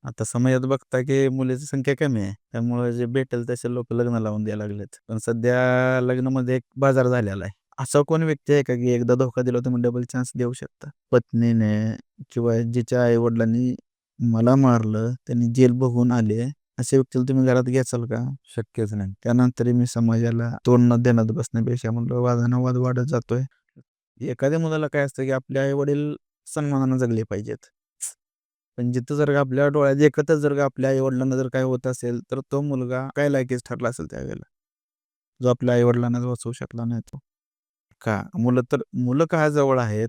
आता समयात बघता की मुलीची संख्या कमी आहे. त्यामुळे जे भेटेल तसे लोकं लग्न लावून द्यायला लागलेत. पण सध्या लग्नामध्ये एक बाजार झालेला आहे. असा कोण व्यक्ती आहे का, की एकदा धोका दिला तुम्ही डबल चान्स देऊ शकता? पत्नीने किंवा जिच्या आई-वडिलांनी मला मारलं, त्यांनी जेल बघून आले, अशा व्यक्तीला तुम्ही घरात घ्याचाल का? शक्यच नाही. त्यानंतरही मी समाजाला तोंड न देण्यात बसण्यापेक्षा म्हणलं वादानुवाद वाढत जातोय. एखाद्या मुलाला काय असतं, की आपले आई-वडील सन्मानाने जगले पाहिजेत. पण जिथं जर का आपल्या डोळ्यात देखतच जर का आपल्या आई-वडिलांना जर काही होत असेल, तर तो मुलगा काय लायकीच ठरला असेल त्यावेळेला, जो आपल्या आई-वडिलांनाच वाचवू शकला नाही तो. का? मुलं का जवळ आहेत,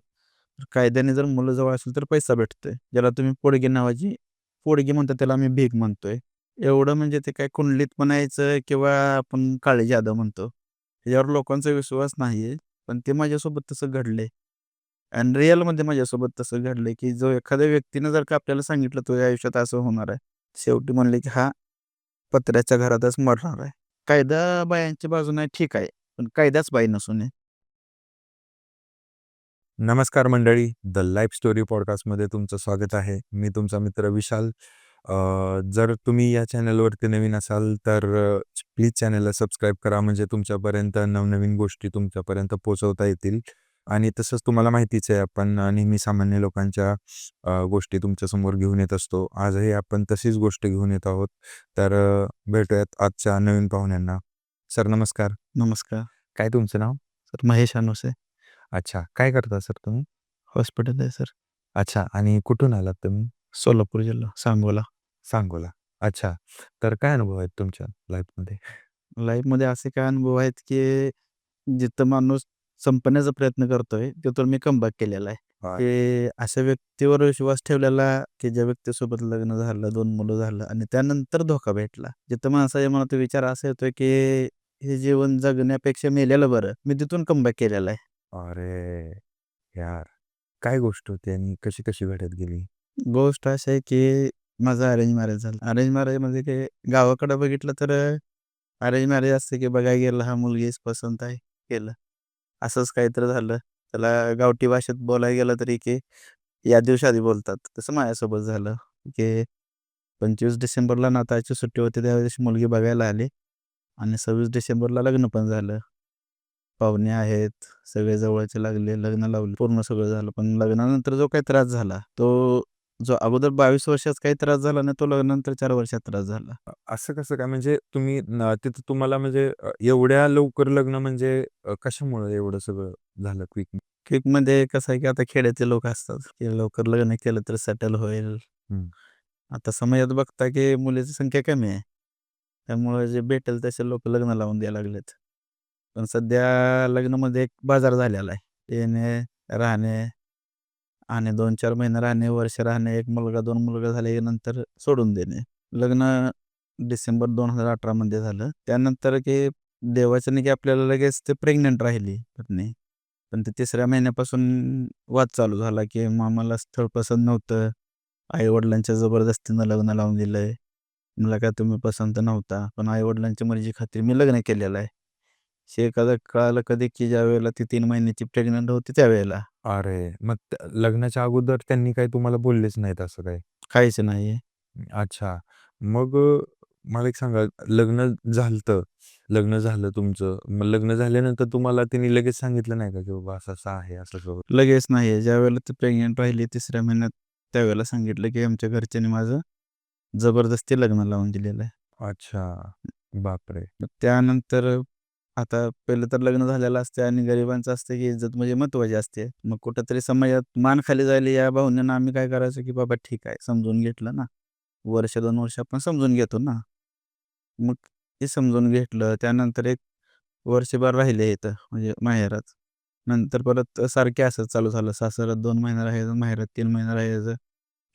तर कायद्याने जर मुलं जवळ असेल तर पैसा भेटतोय. ज्याला तुम्ही पोडगी म्हणता त्याला आम्ही भीक म्हणतोय. एवढं म्हणजे ते काय कुंडलीत म्हणायचं किंवा आपण काळी जादू म्हणतो. त्याच्यावर लोकांचा विश्वास नाहीये. पण ते माझ्यासोबत तसं घडलंय. आणि रिअलमध्ये माझ्यासोबत तसं घडलंय, की जो एखाद्या व्यक्तीनं जर का आपल्याला सांगितलं तुझ्या आयुष्यात असं होणार आहे. शेवटी म्हणले, की हा पत्र्याच्या घरातच मरणार आहे. कायदा बायांच्या बाजूने आहे ठीक आहे. पण कायदाच बाई नसू नये. नमस्कार मंडळी, द लाईफ स्टोरी पॉडकास्टमध्ये तुमचं स्वागत आहे. मी तुमचा मित्र विशाल. जर तुम्ही या चॅनलवरती नवीन असाल तर प्लीज चॅनलला सबस्क्राईब करा, म्हणजे तुमच्यापर्यंत नवनवीन गोष्टी तुमच्यापर्यंत पोहोचवता येतील. आणि तसंच तुम्हाला माहितीच आहे, आपण नेहमी सामान्य लोकांच्या गोष्टी तुमच्यासमोर घेऊन येत असतो. आजही आपण तशीच गोष्ट घेऊन येत आहोत. तर भेटूयात आजच्या नवीन पाहुण्यांना. सर नमस्कार. नमस्कार. काय तुमचं नाव? सर महेश अनोसे. अच्छा, काय करता सर तुम्ही? हॉस्पिटल आहे सर. अच्छा, आणि कुठून आलात तुम्ही? सोलापूर जिल्हा, सांगोला. सांगोला. अच्छा. तर काय अनुभव आहेत तुमच्या लाईफमध्ये? लाईफमध्ये असे काय अनुभव आहेत, की जिथं माणूस संपण्याचा प्रयत्न करतोय, तिथून मी कमबॅक केलेला आहे. हां. की अशा व्यक्तीवर विश्वास ठेवलेला, की ज्या व्यक्तीसोबत लग्न झालं, 2 मुलं झालं आणि त्यानंतर धोका भेटला. जिथं माणसाच्या मनात विचार असा येतोय, की हे जीवन जगण्यापेक्षा मेलेलं बरं. मी तिथून कमबॅक केलेला आहे. अरे यार! काय गोष्ट होती आणि कशी-कशी घडत गेली? गोष्ट अशी आहे, की माझं अरेंज मॅरेज झालं. अरेंज मॅरेजमध्ये ते गावाकडं बघितलं तर अरेंज मॅरेज असतं, की बघायला गेलं, हा मुलगीच पसंत आहे, केलं. असंच काहीतरी झालं. त्याला गावठी भाषेत बोलायला गेलं तरी, की या दिवशी आधी बोलतात. तसं माझ्यासोबत झालं, की 25 डिसेंबरला नाताळची सुट्टी होती, त्यावेळेस मुलगी बघायला आली आणि 26 डिसेंबरला लग्न पण झालं. पाहुणे आहेत, सगळे जवळचे लागले, लग्न लावलं, पूर्ण सगळं झालं. पण लग्नानंतर जो काही त्रास झाला, जो अगोदर 22 वर्षात काही त्रास झाला नाही, तो लग्नानंतर 4 वर्षात त्रास झाला. असं कसं काय? म्हणजे तुम्ही तिथं तुम्हाला म्हणजे एवढ्या लवकर लग्न म्हणजे कशामुळे एवढं सगळं झालं क्विक? क्विकमध्ये कसं आहे, की आता खेड्यातले लोक असतात, की लवकर लग्न केलं तर सेटल होईल. हं. आता समयात बघता, की मुलीची संख्या कमी आहे. त्यामुळे जे भेटेल तसे लोकं लग्न लावून द्यायला लागलेत. पण सध्या लग्नामध्ये एक बाजार झालेला आहे. येणे, राहणे आणि 2-4 महिने राहणे, वर्ष राहणे, 1 मुलगा, 2 मुलगा झाले, की नंतर सोडून देणे. लग्न डिसेंबर 2018 मध्ये झालं. त्यानंतर की देवाच्याने की आपल्याला लगेच ते प्रेग्नंट राहिली पत्नी. पण ते 3ऱ्या महिन्यापासून वाद चालू झाला, की आम्हाला स्थळ पसंत नव्हतं. आई-वडिलांच्या जबरदस्तीनं लग्न लावून दिलंय. मला काय तुम्ही पसंत नव्हता. पण आई-वडिलांची मर्जी खातीर मी लग्न केलेलं आहे. हे कळालं कधी, की ज्यावेळेला ती 3 महिन्याची प्रेग्नंट होती त्यावेळेला. अरे, मग लग्नाच्या अगोदर त्यांनी काही तुम्हाला बोललेच नाहीत असं काही? काहीच नाहीये. अच्छा. मग मला एक सांगा, लग्न झालं तुमचं. मग लग्न झाल्यानंतर तुम्हाला त्यांनी लगेच सांगितलं नाही का, की बाबा असं-असं आहे, असं-असं? लगेच नाहीये. ज्यावेळेला ती प्रेग्नंट राहिली 3ऱ्या महिन्यात, त्यावेळेला सांगितलं, की आमच्या घरच्यांनी माझं जबरदस्ती लग्न लावून दिलेलं आहे. अच्छा. बापरे! मग त्यानंतर आता पहिलं तर लग्न झालेलं असते आणि गरिबांचं असतं, की इज्जत म्हणजे महत्त्वाची असते. मग कुठेतरी समाजात मान खाली जायला या भावनेनं आम्ही काय करायचो, की बाबा ठीक आहे, समजून घेतलं ना. वर्ष 2 वर्ष आपण समजून घेतो ना. मग ते समजून घेतलं. त्यानंतर एक वर्षभर राहिले इथं म्हणजे माहेरात. नंतर परत सारखे असंच चालू झालं. सासरात 2 महिने राहायचं, माहेरात 3 महिने राहायचं.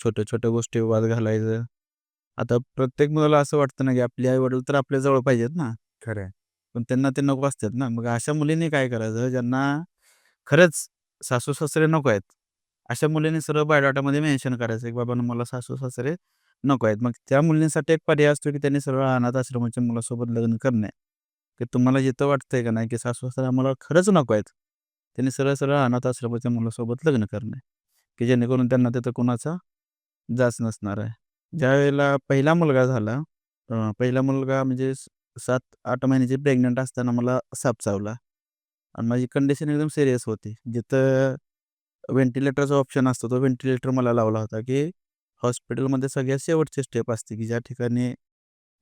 छोट्या-छोट्या गोष्टी वाद घालायचं. आता प्रत्येक मुलाला असं वाटतं ना, की आपले आई-वडील तर आपल्या जवळ पाहिजेत ना. खरं आहे. पण त्यांना ते नको असतात ना. मग अशा मुलींनी काय करायचं, ज्यांना खरंच सासू-सासरे नको आहेत. अशा मुलींनी सरळ बायोडाटामध्ये मेन्शन करायचं, की बाबा मला सासू-सासरे नको आहेत. मग त्या मुलींसाठी एक पर्याय असतो, की त्यांनी सरळ अनाथ आश्रमाच्या मुलासोबत लग्न करणे. की तुम्हाला जिथं वाटतंय का नाही, की सासू-सासरे आम्हाला खरंच नको आहेत. त्यांनी सरळ-सरळ अनाथ आश्रमाच्या मुलासोबत लग्न करणे, की जेणेकरून त्यांना तिथं कुणाचा जाच नसणार आहे. ज्यावेळेला पहिला मुलगा झाला, पहिला मुलगा म्हणजे 7-8 महिन्याची प्रेग्नंट असताना मला साप चावला आणि माझी कंडिशन एकदम सीरियस होती. जिथं व्हेंटिलेटरचा ऑप्शन असतो, तो व्हेंटिलेटर मला लावला होता, की हॉस्पिटलमध्ये सगळ्यात शेवटची स्टेप असते, की ज्या ठिकाणी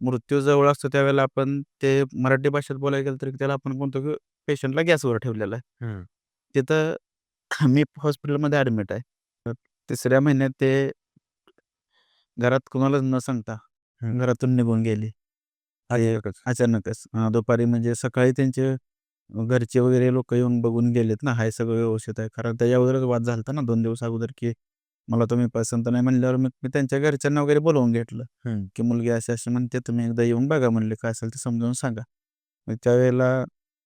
मृत्यू जवळ असतो त्यावेळेला आपण ते मराठी भाषेत बोलायला गेलं तर त्याला आपण म्हणतो, की पेशंटला गॅसवर ठेवलेलं आहे. हं, तिथं मी हॉस्पिटलमध्ये ॲडमिट आहे. तर तिसऱ्या महिन्यात ते घरात कुणालाच न सांगता हं. घरातून निघून गेले. ते अचानकच. अचानकच दुपारी म्हणजे सकाळी त्यांचे घरचे वगैरे लोकं येऊन बघून गेलेत ना, हाय सगळं व्यवस्थित आहे. कारण त्याच्या अगोदरच वाद झाला होता ना 2 दिवस अगोदर, की मला तुम्ही पसंत नाही म्हणल्यावर मग मी त्यांच्या घरच्यांना वगैरे बोलावून घेतलं, हं, की मुलगी अशी-अशी म्हणते, तुम्ही एकदा येऊन बघा म्हणले, काय असेल ते समजावून सांगा. मग त्यावेळेला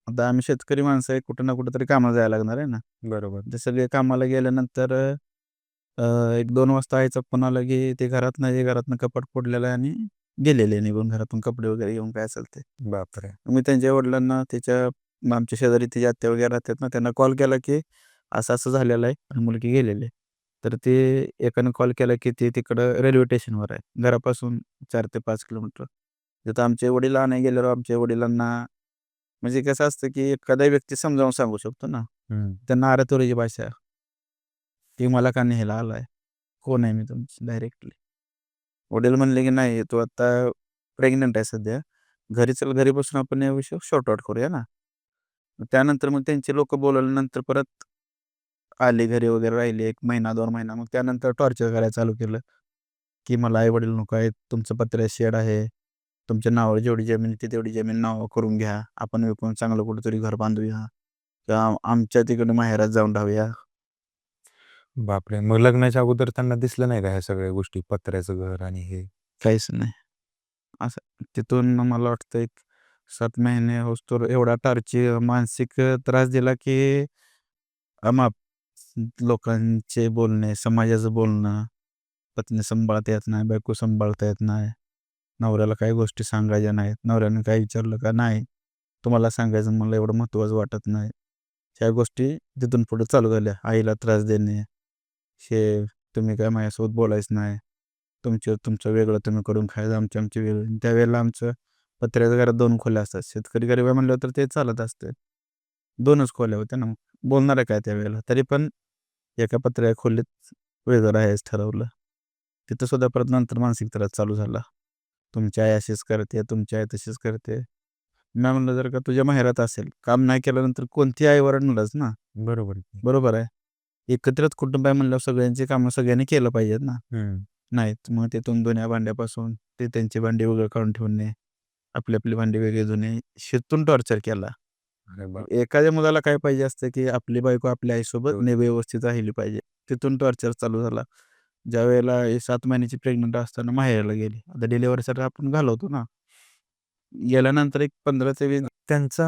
आता आम्ही शेतकरी माणसं आहे, कुठं ना कुठेतरी कामाला जायला लागणार आहे ना. बरोबर. ते सगळे कामाला गेल्यानंतर 1-2 वाजता आईचा फोन आला, की ते घरात नाही, घरातनं कपाट फोडलेलं आहे आणि गेलेले निघून घरातून कपडे वगैरे घेऊन काय असेल ते. बापरे! मी त्यांच्या वडिलांना मग आमच्या शेजारी तिची आत्या वगैरे राहतात ना, त्यांना कॉल केला, की असं-असं झालेलं आहे आणि मुलगी गेलेली आहे. तर ते एकानं कॉल केला, की ते तिकडं रेल्वे स्टेशनवर आहे. घरापासून 4 ते 5 किलोमीटर. तिथं आमचे वडील आणायला गेल्यावर आमच्या वडिलांना म्हणजे कसं असतं, की एखादा व्यक्ती समजावून सांगू शकतो ना. हं, त्यांना अरे-तुरेची भाषा, की मला का न्यायला आलाय? कोण आहे मी तुमची? डायरेक्टली. वडील म्हणले, की "नाही, तू आता प्रेग्नंट आहे सध्या. घरी चल, घरी बसून आपण या विषय सॉर्ट आउट करूया ना." त्यानंतर मग त्यांचे लोकं बोलावल्यानंतर परत आले घरी वगैरे राहिले 1 महिना, 2 महिना. मग त्यानंतर टॉर्चर करायला चालू केलं, की मला आई-वडील नको आहेत. तुमचं पत्र्याचं शेड आहे. तुमच्या नावावर जेवढी जमीन आहे, तेवढी जमीन नावावर करून घ्या. आपण विकून चांगलं कुठेतरी घर बांधूया किंवा आमच्या तिकडे माहेरात जाऊन राहूया. बापरे! मग लग्नाच्या अगोदर त्यांना दिसलं नाही का ह्या सगळ्या गोष्टी? पत्र्याचं घर आणि हे? काहीच नाही. असं तिथून मला वाटतं एक 7 महिने होईस्तोवर एवढा मानसिक त्रास दिला, की अमाप. लोकांचे बोलणे, समाजाचं बोलणं, पत्नी सांभाळता येत नाही, बायको सांभाळता येत नाही. नवऱ्याला काही गोष्टी सांगायच्या नाहीत. नवऱ्याने काही विचारलं का, "नाही, तुम्हाला सांगायचं मला एवढं महत्त्वाचं वाटत नाही." ह्या गोष्टी तिथून पुढे चालू झाल्या. आईला त्रास देणे, हे तुम्ही काय माझ्यासोबत बोलायचं नाही. तुमचं वेगळं तुम्ही करून खायचं, आमची वेगळी. त्यावेळेला आमचं पत्र्याच्या घरात 2 खोल्या असतात. शेतकरी गरीब आहे म्हणल्यावर तर ते चालत असते. 2च खोल्या होत्या ना. बोलणार आहे काय त्यावेळेला? तरी पण एका पत्र्याच्या खोलीत वेगळं राहायचं ठरवलं. तिथं सुद्धा परत नंतर मानसिक त्रास चालू झाला. तुमची आई अशीच करते, तुमची आई तशीच करते. मी म्हणलं जर का तुझ्या माहेरात असेल, काम नाही केल्यानंतर कोणती आई ओरडणारच ना. बरोबर की. बरोबर आहे. एकत्रित कुटुंब आहे म्हणल्यावर सगळ्यांची कामं सगळ्यांनी केलं पाहिजेत ना. हं. नाहीत. मग तिथून धुण्या-भांड्यापासून ते त्यांची भांडी वेगळं काढून ठेवणे, आपली भांडी वेगळी धुणे, शेतून टॉर्चर केला. अरे बाप! एखाद्या मुलाला काय पाहिजे असतं, की आपली बायको आपल्या आईसोबत व्यवस्थित. व्यवस्थित राहिली पाहिजे. तिथून टॉर्चर चालू झाला. ज्यावेळेला ही 7 महिन्याची प्रेग्नंट असताना माहेराला गेली. आता डिलिव्हरीसाठी आपण घालवतो ना. गेल्यानंतर एक 15 ते 20 त्यांचा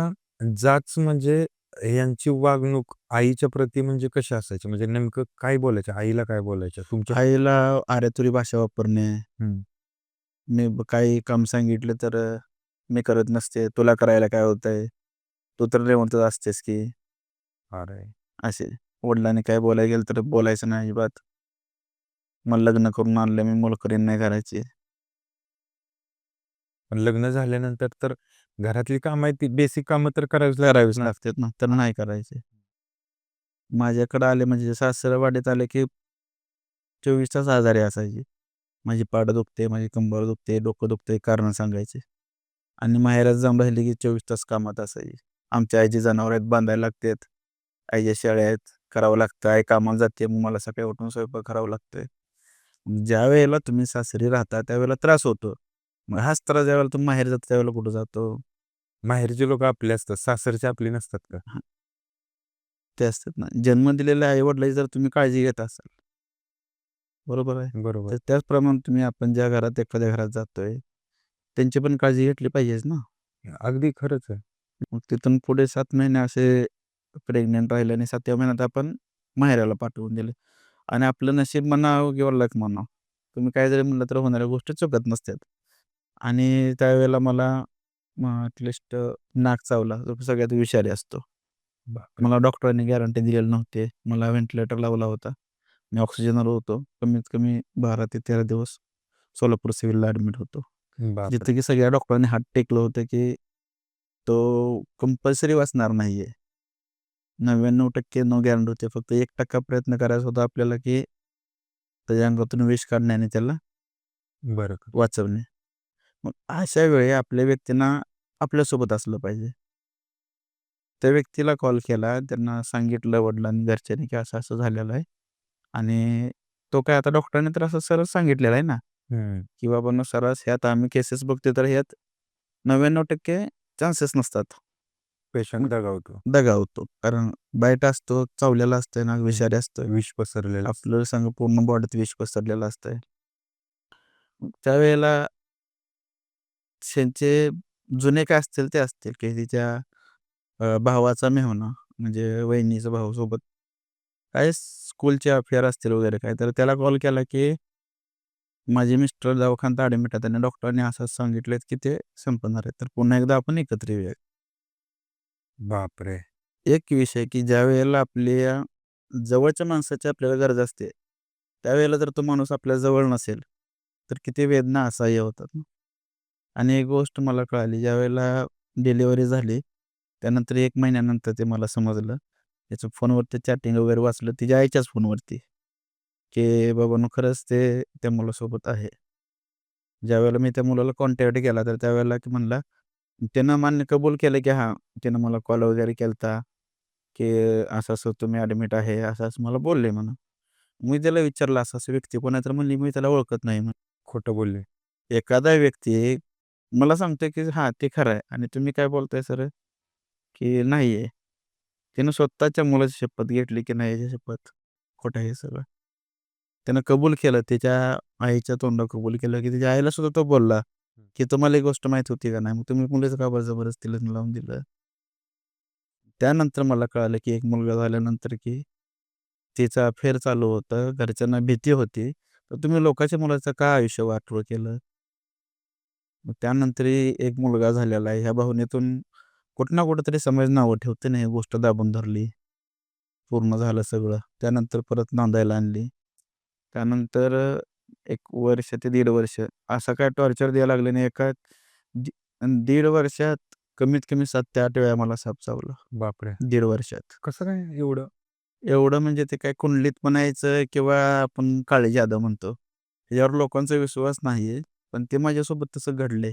जाच म्हणजे यांची वागणूक आईच्या प्रती म्हणजे कशी असायची? म्हणजे नेमकं काय बोलायच्या? आईला काय बोलायच्या? तुमच्या आईला अरे-तुरी भाषा वापरणे. हं. काही काम सांगितलं तर मी करत नसते. तुला करायला काय होतंय? तू तर निवांतच असतेस की. अरे! असे. वडिलांनी काय बोलायला गेलं तर बोलायचं नाही अजिबात. मला लग्न करून आणलं, मी मोलकरीण नाही करायची. पण लग्न झाल्यानंतर तर घरातली कामं आहेत ती बेसिक कामं तर करावीच करावीच लागतात लागतात ना, तर नाही करायचे. माझ्याकडे आले म्हणजे सासरवाडीत आले की 24 तास आजारी असायचे. माझी पाठ दुखते, माझी कंबर दुखते, डोकं दुखतंय कारणं सांगायचे. आणि माहेरात जाऊन राहिले की 24 तास कामात असायचे. आमच्या आईची जनावरं आहेत, बांधायला लागतात. आईच्या शेळ्या आहेत, करावं लागतं. आई कामाला जाते, मग मला सकाळी उठून स्वयंपाक करावा लागतोय. ज्यावेळेला तुम्ही सासरी राहता, त्यावेळेला त्रास होतो. मग हाच त्रास ज्यावेळेला तुम्ही माहेरी जाता, त्यावेळेला कुठं जातो? माहेरची लोकं आपली असतात, सासरची आपली नसतात का? हां, ते असतात ना. जन्म दिलेल्या आई-वडिलांची जर तुम्ही काळजी घेत असाल, बरोबर आहे. बरोबर. तर त्याचप्रमाणे आपण ज्या घरात एखाद्या घरात जातोय, त्यांची पण काळजी घेतली पाहिजेच ना. अगदी खरंच आहे. मग तिथून पुढे 7 महिने असे प्रेग्नंट राहिले आणि 7व्या महिन्यात आपण माहेराला पाठवून दिले. आणि आपलं नशीब म्हणावं किंवा लक म्हणावं, तुम्ही काय जरी म्हणलं तर होणाऱ्या गोष्टी चुकत नसतात. आणि त्यावेळेला मला ॲटलीस्ट नाक चावला, जो सगळ्यात विषारी असतो. बापरे! मला डॉक्टरांनी गॅरंटी दिलेली नव्हती. मला व्हेंटिलेटर लावला होता. मी ऑक्सिजनवर होतो. कमीत कमी 12 ते 13 दिवस सोलापूर सिव्हिलला ॲडमिट होतो. बापरे! जिथे की सगळ्या डॉक्टरांनी हात टेकलं होतं, की तो कंपल्सरी वाचणार नाहीये. 99% नो गॅरंटी होते. फक्त 1% प्रयत्न करायचा होता आपल्याला, की त्याच्या अंगातून विष काढणे आणि त्याला बरोबर. वाचवणे. मग अशा वेळी आपल्या व्यक्तींना आपल्यासोबत असलं पाहिजे. त्या व्यक्तीला कॉल केला. त्यांना सांगितलं वडिलांनी, घरच्यांनी, की असं-असं झालेलं आहे आणि तो काय आता डॉक्टरांनी तर असं सरळ सांगितलेलं आहे ना, हं. की बाबांनो सर्रास ह्यात आम्ही केसेस बघतोय तर ह्यात 99% चान्सेस नसतात. पेशंट मग दगावतो. दगावतो. कारण बाईट असतो, चावलेला असतंय, नाग हं. विषारी असतं. विष पसरलेलं असतं. आपलं संग पूर्ण बॉडीत विष पसरलेलं असतंय. मग त्यावेळेला त्यांचे जुने काय असतील ते असतील, की तिच्या भावाचा मेहुणा म्हणजे वहिनीचा भाऊ सोबत काय स्कूलचे अफेअर असतील वगैरे काय, तर त्याला कॉल केला, की माझे मिस्टर दवाखान्यात ॲडमिट आहेत आणि डॉक्टरांनी असं सांगितलेत, की ते संपणार आहे. तर पुन्हा एकदा आपण एकत्र येऊया. बापरे! एक विषय, की ज्यावेळेला आपल्या जवळच्या माणसाची आपल्याला गरज असते, त्यावेळेला जर तो माणूस आपल्या जवळ नसेल, तर किती वेदना असह्य होतात ना. आणि एक गोष्ट मला कळाली, ज्यावेळेला डिलिव्हरी झाली, त्यानंतर 1 महिन्यानंतर ते मला समजलं. त्याचं फोनवरती चॅटिंग वगैरे वाचलं, तिच्या आईच्याच फोनवरती, की बाबांनो खरंच ते त्या मुलासोबत आहे. ज्यावेळेला मी त्या मुलाला कॉन्टॅक्ट केला, तर त्यावेळेला की म्हणला त्यानं मान्य कबूल केलं, की हां, त्यानं मला कॉल वगैरे केलता, की असं-असं तुम्ही ॲडमिट आहे, असं-असं मला बोलले म्हणून. मी त्याला विचारलं, "असं-असं व्यक्ती कोण आहे?" तर म्हणली, "मी त्याला ओळखत नाही." म्हणून. खोटं बोलले. एखादा व्यक्ती मला सांगतोय, की "हां, ते खरं आहे." आणि तुम्ही काय बोलताय सर, की "नाही आहे." त्यानं स्वतःच्या मुलाची शपथ घेतली, की "नाही, याची शपथ खोटं आहे हे सगळं." त्यानं कबूल केलं. त्याच्या आईच्या तोंडावर कबूल केलं, की त्याच्या आईला सुद्धा तो बोलला, हं. की "तुम्हाला ही गोष्ट माहीत होती का नाही? मग तुम्ही मुलीचं का बरं जबरदस्ती लग्न लावून दिलं?" त्यानंतर मला कळालं, की एक मुलगा झाल्यानंतर, की तिचं अफेअर चालू होतं. घरच्यांना भीती होती. तर तुम्ही लोकांच्या मुलाचं का आयुष्य वाटोळं केलं? मग त्यानंतरही एक मुलगा झालेला आहे. ह्या भावनेतून कुठं ना कुठेतरी समाज नावं ठेवते ना, ही गोष्ट दाबून धरली. पूर्ण झालं सगळं. त्यानंतर परत नांदायला आणली. त्यानंतर 1 वर्ष ते 1.5 वर्ष असा काय टॉर्चर द्यायला लागले नाही. एका दी 1.5 वर्षात कमीत कमी 7 ते 8 वेळा मला साप चावला. बापरे! 1.5 वर्षात. कसं काय एवढं? एवढं म्हणजे ते काय कुंडलीत म्हणायचं किंवा आपण काळी जादू म्हणतो. ह्याच्यावर लोकांचा विश्वास नाहीये. पण ते माझ्यासोबत तसं घडलंय.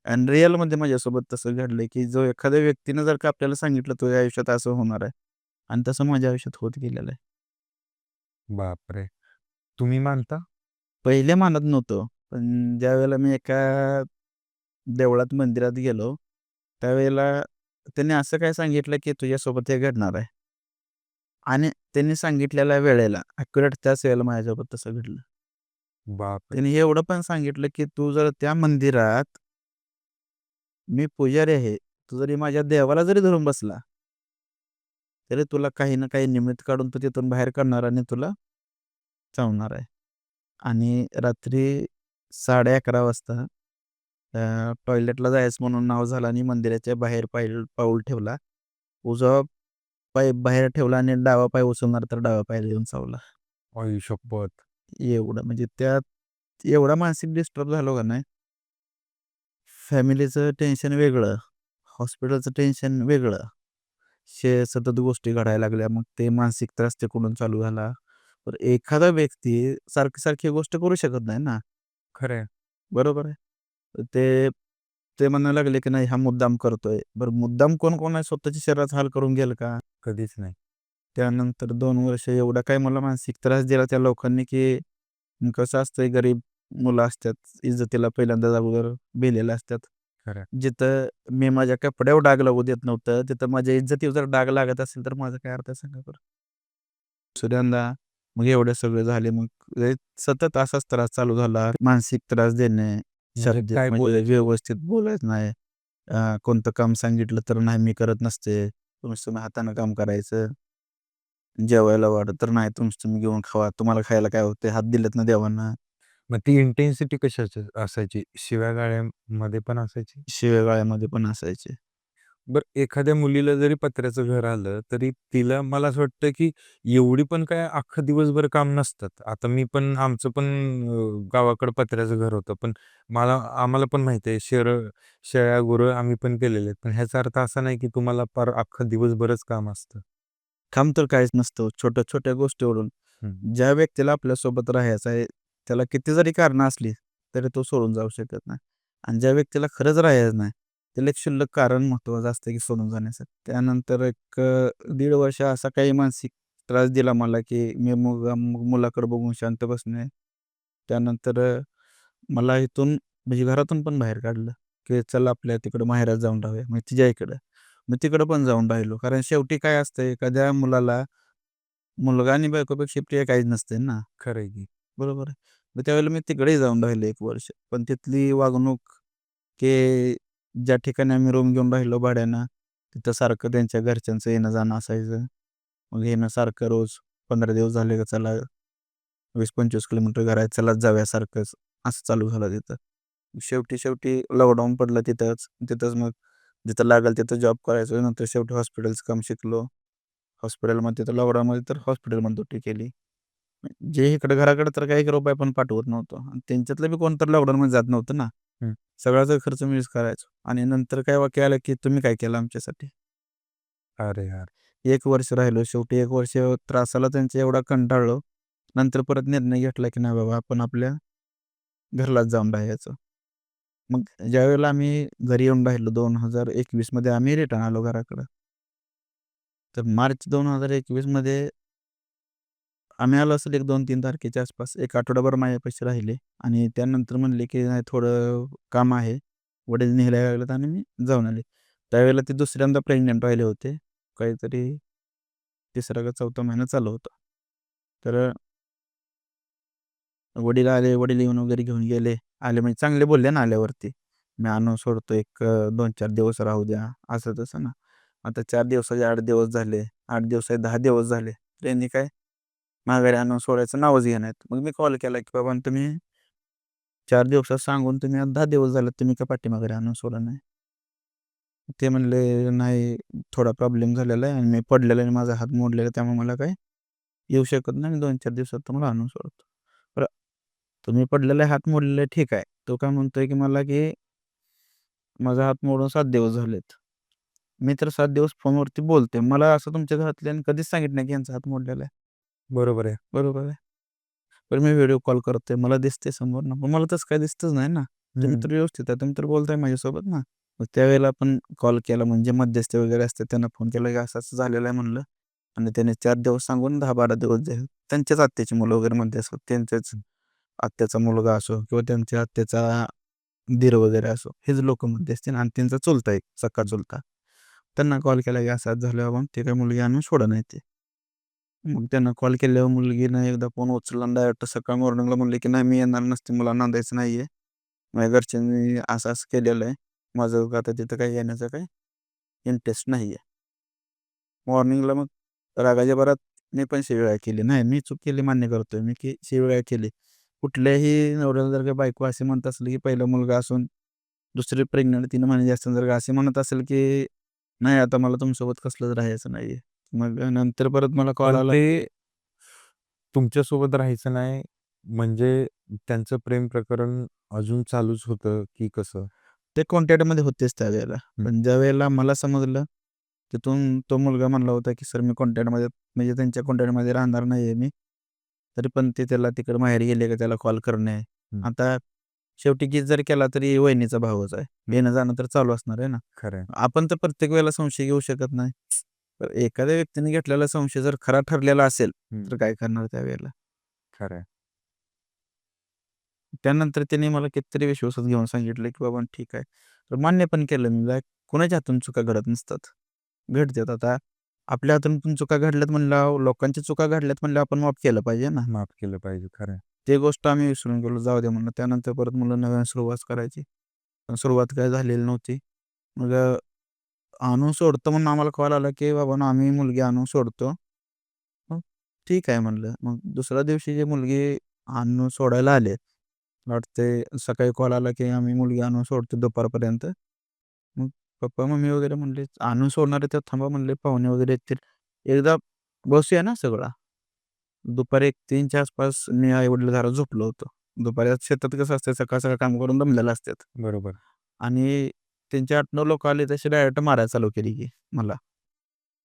आणि रिअलमध्ये माझ्यासोबत तसं घडलंय, की जो एखाद्या व्यक्तीनं जर का आपल्याला सांगितलं तुझ्या आयुष्यात असं होणार आहे आणि तसं माझ्या आयुष्यात होत गेलेलं आहे. बापरे! तुम्ही मानता? पहिले मानत नव्हतो. पण ज्यावेळेला मी एका देवळात, मंदिरात गेलो, त्यावेळेला त्यांनी असं काय सांगितलं, की तुझ्यासोबत हे घडणार आहे. आणि त्यांनी सांगितलेल्या वेळेला ॲक्युरेट त्याच वेळेला माझ्यासोबत तसं घडलं. बापरे! त्यांनी हे एवढं पण सांगितलं, की "तू जर त्या मंदिरात मी पुजारी आहे. तू जरी माझ्या देवाला जरी धरून बसला, तरी तुला काही ना काही निमित्त काढून तो तिथून बाहेर काढणार आणि तुला चावणार आहे." आणि रात्री 11:30 वाजता टॉयलेटला जायचं म्हणून नाव झालं आणि मंदिराच्या बाहेर पाऊल ठेवला. उजवा पाय बाहेर ठेवला आणि डावा पाय उचलणार तर डाव्या पायाला येऊन चावला. आई शपथ! एवढं म्हणजे त्यात एवढा मानसिक डिस्टर्ब झालो का नाही, फॅमिलीचं टेन्शन वेगळं, हॉस्पिटलचं टेन्शन वेगळं. सतत गोष्टी घडायला लागल्या. मग ते मानसिक त्रास तिकडून चालू झाला. तर एखादा व्यक्ती सारखी-सारखी गोष्ट करू शकत नाही ना, खरं आहे. बरोबर आहे. तर ते ते म्हणायला लागले, की नाही हा मुद्दाम करतोय. बरं मुद्दाम कोण आहे स्वतःच्या शरीराचा हाल करून घेईल का? कधीच नाही. त्यानंतर 2 वर्ष एवढा काही मला मानसिक त्रास दिला त्या लोकांनी, की कसं असतंय गरीब मुलं असतात, इज्जतीला पहिल्यांदाच अगोदर भिलेले असतात. खरं आहे. जिथं मी माझ्या कपड्यावर डाग लागू देत नव्हतं, तिथं माझ्या इज्जतीवर जर डाग लागत असेल, तर माझा काय अर्थ आहे सांगा बरं? दुसऱ्यांदा मग एवढे सगळे झाले. मग सतत असाच त्रास चालू झाला. मानसिक त्रास देणे, म्हणजे शारीरिक काय म्हणजे बोलायचे? व्यवस्थित बोलायचं नाही. कोणतं काम सांगितलं तर नाही मी करत नसते. तुम्ही हातानं काम करायचं. जेवायला वाढ तर नाही तुम्ही घेऊन खावा. तुम्हाला खायला काय होतंय? हात दिलेत ना देवानं. मग ती इंटेन्सिटी कशाची असायची? शिव्या-गाळ्यामध्ये पण असायची? शिव्यागाळ्यामध्ये पण असायचे. बरं एखाद्या मुलीला जरी पत्र्याचं घर आलं, तरी तिला मला असं वाटतं, की एवढी पण काय अख्खं दिवसभर काम नसतात. आता मी पण आमचं पण गावाकडं पत्र्याचं घर होतं. पण आम्हाला पण माहिती आहे शेळ्या, गुरं आम्ही पण केलेले आहेत. पण ह्याचा अर्थ असा नाही, की तुम्हाला पार अख्खं दिवसभरच काम असतं. काम तर काहीच नसतं. छोट्या-छोट्या गोष्टीवरून हं. ज्या व्यक्तीला आपल्यासोबत राहायचं आहे, त्याला किती जरी कारणं असली, तरी तो सोडून जाऊ शकत नाही. आणि ज्या व्यक्तीला खरंच राहायचं नाही, त्याला एक क्षुल्लक कारण महत्त्वाचं असतं की सोडून जाण्यासाठी. त्यानंतर एक 1.5 वर्ष असा काही मानसिक त्रास दिला मला, की मी मग मुलाकडे बघून शांत बसणे. त्यानंतर मला इथून म्हणजे घरातून पण बाहेर काढलं, की चल आपल्या तिकडं माहेरात जाऊन राहूया, म्हणजे तिच्या इकडं. मी तिकडं पण जाऊन राहिलो. कारण शेवटी काय असतं एखाद्या मुलाला मुलगा आणि बायकोपेक्षा प्रिय काहीच नसते ना, खरं आहे की. बरोबर आहे. मग त्यावेळेला मी तिकडेही जाऊन राहिलो 1 वर्ष. पण तिथली वागणूक, की ज्या ठिकाणी आम्ही रूम घेऊन राहिलो भाड्यानं, तिथं सारखं त्यांच्या घरच्यांचं येणं-जाणं असायचं. मग येणं सारखं रोज 15 दिवस झाले का चला 20-25 किलोमीटर घर आहे, चला जाऊया सारखंच, असं चालू झालं तिथं. शेवटी लॉकडाऊन पडलं तिथंच. तिथंच मग जिथं लागेल तिथं जॉब करायचो. नंतर शेवटी हॉस्पिटलचं काम शिकलो. हॉस्पिटलमध्ये तिथं लॉकडाऊनमध्ये तर हॉस्पिटलमध्ये ड्युटी केली. जे इकडं घराकडे तर काही रुपये पण पाठवत नव्हतो आणि त्यांच्यातलं बी कोण तर लॉकडाऊनमध्ये जात नव्हतं ना. हं. सगळाचा खर्च मीच करायचो आणि नंतर काय वाक्य आलं, की "तुम्ही काय केलं आमच्यासाठी?" अरे यार! 1 वर्ष राहिलो. शेवटी 1 वर्ष त्रासाला त्यांचा एवढा कंटाळलो. नंतर परत निर्णय घेतला, की नाही बाबा आपण आपल्या घरलाच जाऊन राहायचं. मग ज्यावेळेला आम्ही घरी येऊन राहिलो 2021 मध्ये आम्ही रिटर्न आलो घराकडं. तर मार्च 2021 मध्ये आम्ही आलो असेल एक 2-3 तारखेच्या आसपास. एक आठवडाभर माझ्यापाशी राहिले आणि त्यानंतर म्हणले, की "नाही थोडं काम आहे." वडील न्यायला लागलेत आणि मी जाऊन आले. त्यावेळेला ते दुसऱ्यांदा प्रेग्नंट राहिले होते. काहीतरी 3रा का 4था महिना चालू होता. तर वडील आले, वडील येऊन वगैरे घेऊन गेले. आले म्हणजे चांगले बोलले ना आल्यावरती. "मी आणून सोडतो एक 2-4 दिवस राहू द्या." असं तसं ना. आता 4 दिवसाचे 8 दिवस झाले. 8 दिवसाचे 10 दिवस झाले. त्यांनी काय माघारी आणून सोडायचं नावच घेईनात. मग मी कॉल केला, की "बाबा तुम्ही 4 दिवसात सांगून तुम्ही आज 10 दिवस झाले, तुम्ही का पाठीमाघारी आणून सोडा नाही?" ते म्हणले, "नाही, थोडा प्रॉब्लेम झालेला आहे आणि मी पडलेलो आणि माझा हात मोडलेला आहे, त्यामुळे मला काही येऊ शकत नाही आणि 2-4 दिवसात तुम्हाला आणून सोडतो." बरं, तुम्ही पडलेला आहे, हात मोडलेला आहे, ठीक आहे. तो काय म्हणतोय, की मला की माझा हात मोडून 7 दिवस झालेत. मी तर 7 दिवस फोनवरती बोलतोय. मला असं तुमच्या घरातल्यांनी कधीच सांगितलं नाही, की यांचा हात मोडलेला आहे. बरोबर आहे. बरोबर आहे. पण मी व्हिडिओ कॉल करतोय. मला दिसतंय समोरनं. पण मला तसं काही दिसतच नाही ना. तुम्ही हं. तर व्यवस्थित आहे. तुम्ही तर बोलताय माझ्यासोबत ना. मग त्यावेळेला आपण कॉल केला म्हणजे मध्यस्थी वगैरे असते त्यांना फोन केला, की असं-असं झालेलं आहे म्हणलं आणि त्याने 4 दिवस सांगून 10-12 दिवस झाले. त्यांच्याच आत्याची मुलं वगैरे मध्ये असतात. त्यांच्याच आत्याचा मुलगा असो किंवा त्यांच्या आत्याचा दीर वगैरे असो. हेच लोकं मध्यस्थी आणि त्यांचा चुलता एक सख्खा हं. चुलता. त्यांना कॉल केला, की असं झालं बाबा ते काही मुलगी आणून सोडा नाही ते. मग त्यांना कॉल केल्यावर मुलगीनं एकदा फोन उचलला आणि डायरेक्ट सकाळ मॉर्निंगला म्हणले, की "नाही मी येणार नसते. मला नांदायचं नाहीये. माझ्या घरच्यांनी असं-असं केलेलं आहे. माझं आता तिथं काही येण्याचा काही इंटरेस्ट नाहीये." मॉर्निंगला मग रागाच्या भरात मी पण शिवीगाळ केली. नाही, मी चूक केली मान्य करतोय मी, की शिवीगाळ केली. कुठल्याही नवऱ्याला जर का बायको असे म्हणत असली, की पहिला मुलगा असून दुसरी प्रेग्नंट 3 महिन्याची असताना जर का असे म्हणत असेल, की "नाही आता मला तुमच्यासोबत कसलंच राहायचं नाहीये." मग नंतर परत मला कॉल पण आला, ते की तुमच्यासोबत राहायचं नाही, म्हणजे त्यांचं प्रेम प्रकरण अजून चालूच होतं की कसं? ते कॉन्टॅक्टमध्ये होतेच त्यावेळेला. हं. पण ज्यावेळेला मला समजलं, तिथून तो मुलगा म्हणला होता, की "सर मी कॉन्टॅक्टमध्ये म्हणजे त्यांच्या कॉन्टॅक्टमध्ये राहणार नाहीये मी." तरी पण ते त्याला तिकडे माहेरी गेले का त्याला कॉल करणे. हं. आता शेवटी किस जरी केला तरी वहिनीचा भावच आहे. हं. येणं-जाणं तर चालू असणार आहे ना. खरं आहे. आपण तर प्रत्येक वेळेला संशय घेऊ शकत नाही. तर एखाद्या व्यक्तीने घेतलेला संशय जर खरा ठरलेला असेल, हं. तर काय करणार त्यावेळेला? खरं आहे. त्यानंतर त्याने मला कितीतरी विश्वासात घेऊन सांगितलं, की "बाबा ठीक आहे." तर मान्य पण केलं मी. कुणाच्या हातून चुका घडत नसतात. घडतात. आता आपल्या हातून पण चुका घडल्यात म्हणल्यावर लोकांच्या चुका घडल्यात म्हणल्यावर आपण माफ केलं पाहिजे ना. माफ केलं पाहिजे. खरं आहे. ती गोष्ट आम्ही विसरून गेलो. जाऊ दे म्हणलं. त्यानंतर परत म्हणलं नव्याने सुरुवात करायची. पण सुरुवात काय झालेली नव्हती. मग आणून सोडतो म्हणून आम्हाला कॉल आला, की "बाबांनो आम्ही मुलगी आणून सोडतो." मग ठीक आहे म्हणलं. मग दुसऱ्या दिवशी जी मुलगी आणून सोडायला आले. वाटते सकाळी कॉल आला, की आम्ही मुलगी आणून सोडतो दुपारपर्यंत. मग पप्पा मम्मी वगैरे म्हणले, "आणून सोडणार आहे तर थांबा," म्हणले, "पाहुणे वगैरे येतील. एकदा बसूया ना सगळा." दुपारी 1-3च्या आसपास मी आई-वडील जरा झोपलो होतो. दुपारी आज शेतात कसं असतं सकाळ-सकाळ काम करून दमलेले असतात बरोबर. आणि त्यांचे 8-9 लोकं आले तसे डायरेक्ट मारायला चालू केली की मला.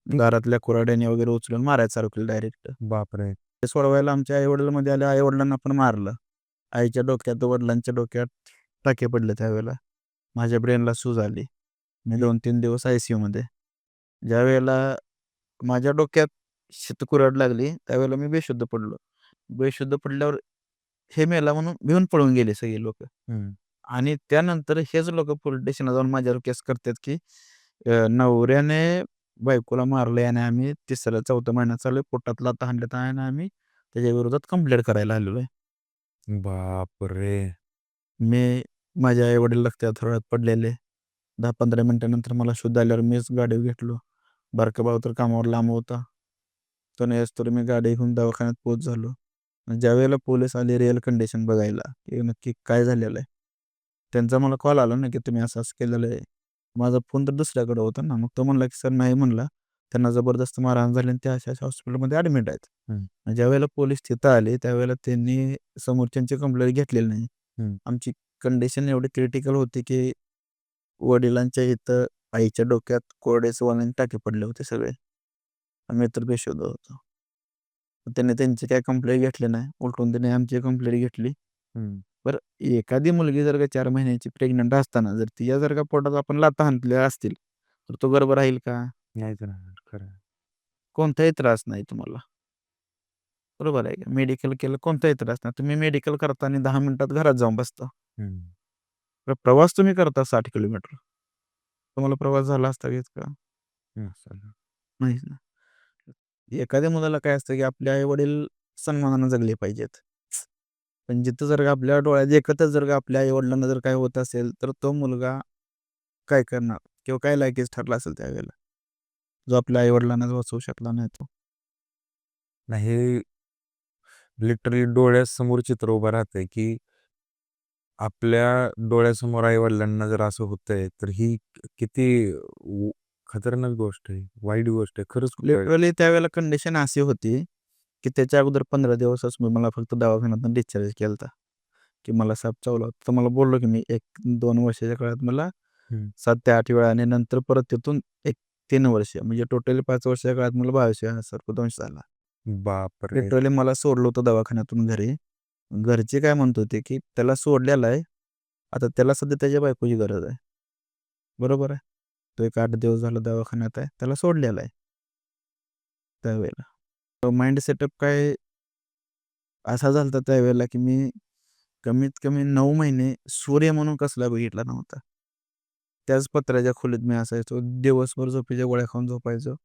दारातल्या कुऱ्हाडीने वगैरे उचलून मारायला चालू केलं डायरेक्ट. बापरे! ते सोडवायला आमच्या आई-वडील मध्ये आले. आई-वडिलांना पण मारलं. आईच्या डोक्यात, वडिलांच्या डोक्यात टाके पडले त्यावेळेला. माझ्या ब्रेनला सूज आली. मी ही 2-3 दिवस आय-सी-यूमध्ये. ज्यावेळेला माझ्या डोक्यात कुऱ्हाड लागली, त्यावेळेला मी बेशुद्ध पडलो. बेशुद्ध पडल्यावर हे मेला म्हणून भिऊन पळून गेले सगळे लोकं. हं. आणि त्यानंतर हेच लोकं पोलीस स्टेशनला जाऊन माझ्यावर केस करतात, की नवऱ्याने बायकोला मारलंय आणि आम्ही 3रा-4था महिना चालू आहे. पोटात लाथा हाणल्यात आणि आम्ही त्याच्या विरोधात कंप्लेंट करायला आलेलो आहे. बापरे! मी माझे आई-वडील रस्त्यावर थोड्या वेळात पडलेले. 10-15 मिनिटानंतर मला शुद्ध आल्यावर मीच गाडी घेतलो. बारका भाऊ तर कामावर लांब होता. तो तर मी गाडी घेऊन दवाखान्यात पोहोच झालो. आणि ज्यावेळेला पोलीस आले रिअल कंडिशन बघायला, की नक्की काय झालेलं आहे. त्यांचा मला कॉल आला ना, की तुम्ही असं-असं केलेलं आहे. माझा फोन तर दुसऱ्याकडे होता ना. मग तो म्हणला, की "सर नाही," म्हणला, "त्यांना जबरदस्त मारहाण झाली आणि ते अशा-अशा हॉस्पिटलमध्ये ॲडमिट आहेत." हं, आणि ज्यावेळेला पोलीस तिथं आले, त्यावेळेला त्यांनी समोरच्यांची कंप्लेंट घेतलेली नाही. हं. आमची कंडिशन एवढी क्रिटिकल होती, की वडिलांच्या इथं आईच्या डोक्यात कोरडेचे वाळून टाके पडले होते सगळे. आम्ही तर बेशुद्ध होतो. त्यांनी त्यांची काही कंप्लेंट घेतली नाही. उलटून त्याने आमची कंप्लेंट घेतली. हं. बरं एखादी मुलगी जर का 4 महिन्याची प्रेग्नंट असताना जर तिच्या जर का पोटात आपण लाथा हाणल्या असतील, तर तो गर्भ राहील का? नाहीच राहणार. खरं आहे. कोणताही त्रास नाही तुम्हाला. बरोबर आहे का? मेडिकल केलं कोणताही त्रास नाही. तुम्ही मेडिकल करता आणि 10 मिनिटात घरात जाऊन बसता. हं. तर प्रवास तुम्ही करता 60 किलोमीटर. तुम्हाला प्रवास झाला असता का इतका? नसेल. नाहीच ना. एखाद्या मुलाला काय असतं, की आपले आई-वडील सन्मानाने जगले पाहिजेत. पण जिथं जर का आपल्या डोळ्यात देखतच जर का आपल्या आई-वडिलांना जर काही होत असेल, तर तो मुलगा काय करणार? किंवा काय लायकीचा ठरला असेल त्यावेळेला, जो आपल्या आई-वडिलांनाच वाचवू शकला नाही तो. नाही हे लिटरली डोळ्यासमोर चित्र उभं राहतंय, की आपल्या डोळ्यासमोर आई-वडिलांना जर असं होतंय, तर ही किती खतरनाक गोष्ट आहे. वाईट गोष्ट आहे. खरंच खूप वाईट. लिटरली त्यावेळेला कंडिशन अशी होती, की त्याच्या अगोदर 15 दिवसच मला फक्त दवाखान्यातून डिस्चार्ज केला होता, की मला साप चावला होता. तर मला बोललो, की मी 1-2 वर्षाच्या काळात मला हं. 7 ते 8 वेळा आणि नंतर परत तिथून एक 3 वर्ष म्हणजे टोटली 5 वर्षाच्या काळात मला 22 वेळा सर्पदंश झाला. बापरे! लिटरली मला सोडलं होतं दवाखान्यातून घरी. घरचे काय म्हणत होते, की त्याला सोडलेला आहे. आता त्याला सध्या त्याच्या बायकोची गरज आहे. बरोबर आहे. तो एक 8 दिवस झाला दवाखान्यात आहे. त्याला सोडलेला आहे त्यावेळेला. माइंड सेटअप काय असा झाला होता त्यावेळेला, की मी कमीत कमी 9 महिने सूर्य म्हणून कसला बघितला नव्हता. त्याच पत्र्याच्या खोलीत मी असायचो. दिवसभर झोपेच्या गोळ्या खाऊन झोपायचो.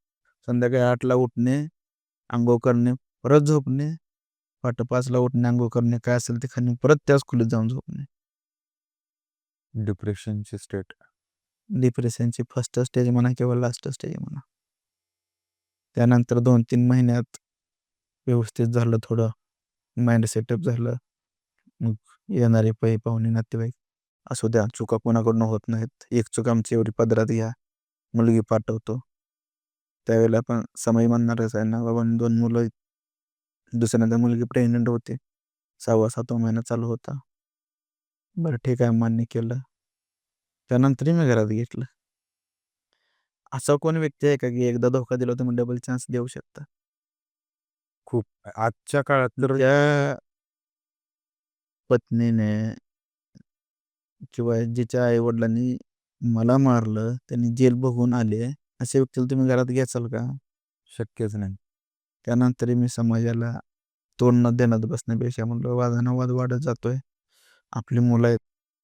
संध्याकाळी 8ला उठणे, अंघोळ करणे, परत झोपणे, पहाटे 5ला उठणे, अंघोळ करणे, काय असेल ते खाणे, परत त्याच खोलीत जाऊन झोपणे. डिप्रेशनची स्टेट. डिप्रेशनची फर्स्ट स्टेज म्हणा किंवा लास्ट स्टेज म्हणा. त्यानंतर 2-3 महिन्यात व्यवस्थित झालं थोडं. माइंड सेटअप झालं. मग येणारे पै-पाहुणे, नातेवाईक, असू द्या, चुका कोणाकडून होत नाहीत. एक चूक आमची एवढी पदरात घ्या, मुलगी पाठवतो. त्यावेळेला पण समय म्हणणारच आहे ना, बाबा 2 मुलं आहेत. दुसऱ्यांदा मुलगी प्रेग्नंट होती. 6वा-7वा महिना चालू होता. बरं ठीक आहे, मान्य केलं. त्यानंतरही मी घरात घेतलं. असा कोण व्यक्ती आहे का, की एकदा धोका दिला तुम्ही डबल चान्स देऊ शकता? खूप आजच्या काळात तर ज्या पत्नीने किंवा जिच्या आई-वडिलांनी मला मारलं, त्यांनी जेल बघून आले, अशा व्यक्तीला तुम्ही घरात घ्याचाल का? शक्यच नाही. त्यानंतरही मी समाजाला तोंड न देण्यात बसण्यापेक्षा म्हटलं वादानुवाद वाढत जातोय. आपली मुलं आहेत,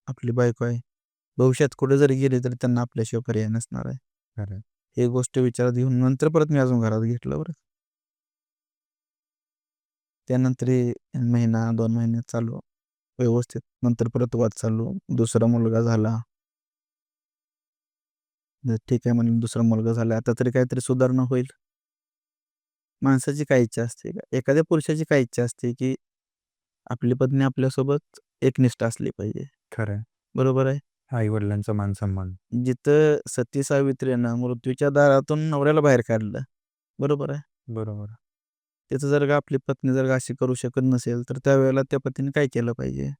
आपली बायको आहे. भविष्यात कुठे जरी गेले तरी त्यांना आपल्याशिवाय पर्याय नसणार आहे. खरं आहे. ही गोष्ट विचारात घेऊन नंतर परत मी अजून घरात घेतलं बरं. त्यानंतरही महिना 2 महिने चालू व्यवस्थित. नंतर परत वाद चालू. दुसरा मुलगा झाला. तर ठीक आहे म्हणलं दुसरा मुलगा झाला. आता तरी काहीतरी सुधारणा होईल. माणसाची काय इच्छा असते का? एखाद्या पुरुषाची काय इच्छा असते, की आपली पत्नी आपल्यासोबत एकनिष्ठ असली पाहिजे. खरं आहे. बरोबर आहे. आई-वडिलांचा मान-सन्मान. जिथं सती सावित्रीनं मृत्यूच्या दारातून नवऱ्याला बाहेर काढलं. बरोबर आहे. बरोबर. त्याचं जर का आपली पत्नी जर का अशी करू शकत नसेल, तर त्यावेळेला त्या पतीने काय केलं पाहिजे?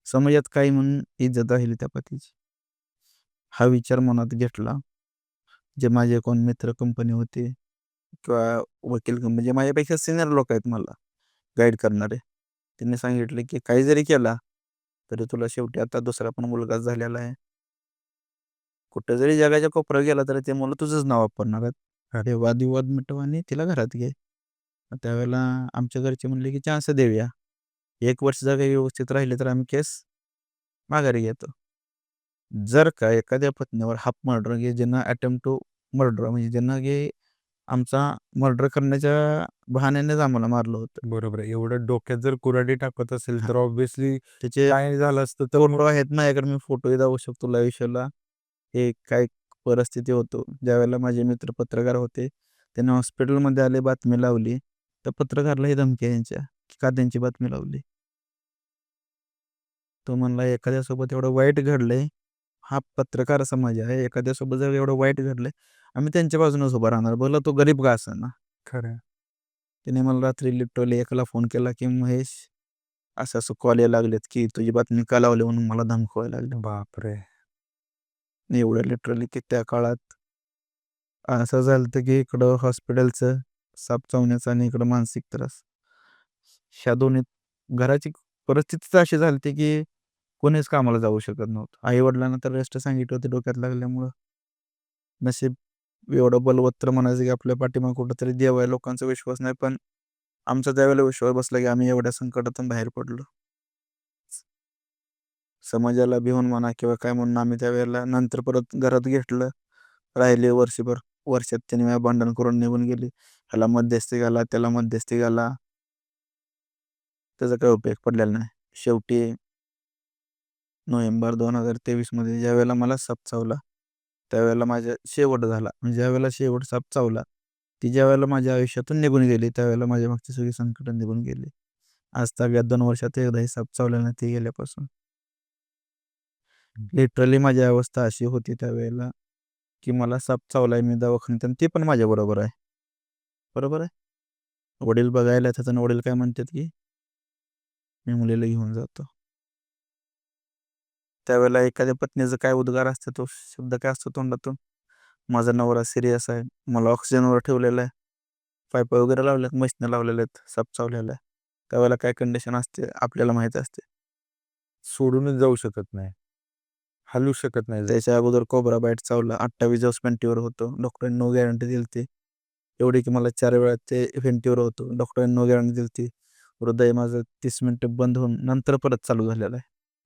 समाजात काय म्हणून इज्जत राहिली त्या पतीची? हा विचार मनात घेतला. जे माझे कोण मित्र कंपनी होते किंवा वकील कंपनी जे माझ्यापेक्षा सिनियर लोक आहेत मला गाईड करणारे. त्यांनी सांगितलं, की काही जरी केला, तरी तुला शेवटी आता दुसरा पण मुलगाच झालेला आहे. कुठं जरी जगाच्या कोपऱ्यात गेला, तरी ते मुलं तुझंच नाव वापरणार आहेत. खरं. हे वादविवाद मिटव आणि तिला घरात घे. मग त्यावेळेला आमच्या घरचे म्हणले, की चान्स देऊया. 1 वर्ष जर काही व्यवस्थित राहिले, तर आम्ही केस माघारी घेतो. जर का एखाद्या पत्नीवर हाफ मर्डर की ज्यांना अटेम्प्ट टू मर्डर म्हणजे ज्यांना की आमचा मर्डर करण्याच्या बहाण्यानेच आम्हाला मारलं होतं. बरोबर आहे. एवढं डोक्यात जर कुऱ्हाडी टाकत असेल, हां. तर ऑब्व्हियसली त्याचे काय झालं असतं तर फोटो आहेत माझ्याकडे. मी फोटोही दाखवू शकतो लाईव्ह शोला. हे काय परिस्थिती होतो. ज्यावेळेला माझे मित्र पत्रकार होते, त्यांनी हॉस्पिटलमध्ये आले, बातमी लावली. तर पत्रकारलाही धमक्या यांच्या, की का त्यांची बातमी लावली? तो म्हणला, "एखाद्यासोबत एवढं वाईट घडलंय, हा पत्रकार समाज आहे. एखाद्यासोबत जर एवढं वाईट घडलंय, आम्ही त्यांच्या बाजूनच उभा राहणार. भलं तो गरीब का असेना." खरं. त्याने मला रात्री लिटरली एकाला फोन केला, की "महेश, असं-असं कॉल यायला लागलेत, की तुझी बातमी का लावली म्हणून मला धमकवायला लागले." बापरे! एवढं लिटरली की त्या काळात असं झालं होतं, की इकडं हॉस्पिटलचं साप चावण्याचा आणि इकडं मानसिक त्रास. ह्या दोन्ही घराची परिस्थितीच अशी झाली होती, की कोणीच कामाला जाऊ शकत नव्हतं. आई-वडिलांना तर रेस्ट सांगितलं होतं डोक्यात लागल्यामुळं. नशीब एवढं बलवत्तर म्हणायचं, की आपल्या पाठीमागे कुठेतरी देव आहे, लोकांचा विश्वास नाही. पण आमचा त्यावेळेला विश्वास बसला, की आम्ही एवढ्या संकटातून बाहेर पडलो. समाजाला भिवून म्हणा किंवा काय म्हणून आम्ही त्यावेळेला नंतर परत घरात घेतलं. राहिले वर्षभर. वर्षात त्याने माझ्या भांडण करून निघून गेली. ह्याला मध्यस्थी घाला, त्याला मध्यस्थी घाला. त्याचा काही उपयोग पडलेला नाही. शेवटी नोव्हेंबर 2023 मध्ये ज्यावेळेला मला साप चावला, त्यावेळेला माझा शेवट झाला. म्हणजे ज्यावेळेला शेवट साप चावला, ती ज्यावेळेला माझ्या आयुष्यातून निघून गेली, त्यावेळेला माझ्या मागची सगळी संकटं निघून गेली. आजतागायत 2 वर्षात एकदाही साप चावला नाही ती गेल्यापासून. लिटरली माझी अवस्था अशी होती त्यावेळेला, की मला साप चावलाय, मी दवाखान्यात आणि ते पण माझ्याबरोबर आहे. बरोबर आहे? वडील बघायला येतात आणि वडील काय म्हणतात, की "मी मुलीला घेऊन जातो." त्यावेळेला एखाद्या पत्नीचा काय उद्गार असतो, तो शब्द काय असतो तोंडातून? "माझा नवरा सीरियस आहे. मला ऑक्सिजनवर ठेवलेलं आहे. पाईप वगैरे लावल्यात, मशिनी लावलेल्या आहेत, साप चावलेला आहे." त्यावेळेला काय कंडिशन असते आपल्याला माहीत असते. सोडूनच जाऊ शकत नाही. हलू शकत नाही. त्याच्या अगोदर कोब्रा बाईट चावला. 28 दिवस व्हेंटिवर होतो. डॉक्टरांनी नो गॅरंटी दिली होती. एवढी की मला 4 वेळा ते व्हेंटिवर होतो. डॉक्टरांनी नो गॅरंटी दिली होती. हृदय माझं 30 मिनिटं बंद होऊन नंतर परत चालू झालेलं आहे.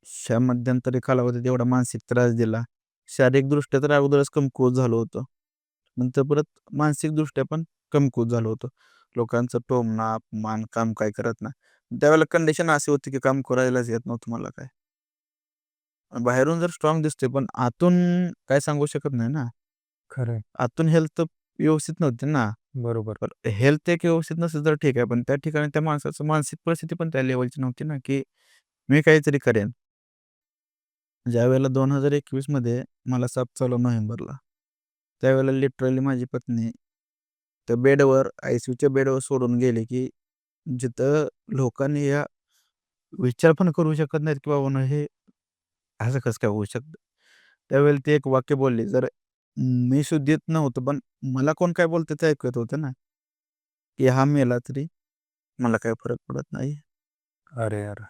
ह्या मध्यंतरी कालावधीत एवढा मानसिक त्रास दिला. शारीरिकदृष्ट्या तर अगोदरच कमकुवत झालो होतो. नंतर परत मानसिकदृष्ट्या पण कमकुवत झालो होतो. लोकांचं टोमणं, अपमान, काम काय करत नाही. त्यावेळेला कंडिशन अशी होती की काम करायलाच येत नव्हतं मला काय. बाहेरून जर स्ट्राँग दिसतोय, पण आतून काय सांगू शकत नाही ना. खरं. आतून हेल्थ व्यवस्थित नव्हती ना. बरोबर. पण हेल्थ एक व्यवस्थित नसेल तर ठीक आहे, पण त्या ठिकाणी त्या माणसाची मानसिक परिस्थिती पण त्या लेव्हलची नव्हती ना, की मी काहीतरी करेन. ज्यावेळेला 2021 मध्ये मला साप चावला नोव्हेंबरला, त्यावेळेला लिटरली माझी पत्नी त्या बेडवर, आयसीयूच्या बेडवर सोडून गेली, की जिथं लोकांनी या विचार पण करू शकत नाहीत, की बाबांनो हे असं कसं काय होऊ शकतं? त्यावेळेला ते एक वाक्य बोलले, जर मी शुद्धीत नव्हतो, पण मला कोण काय बोलतं ते ऐकू येत होतं ना, की हा मेला तरी मला काही फरक पडत नाही. अरे यार!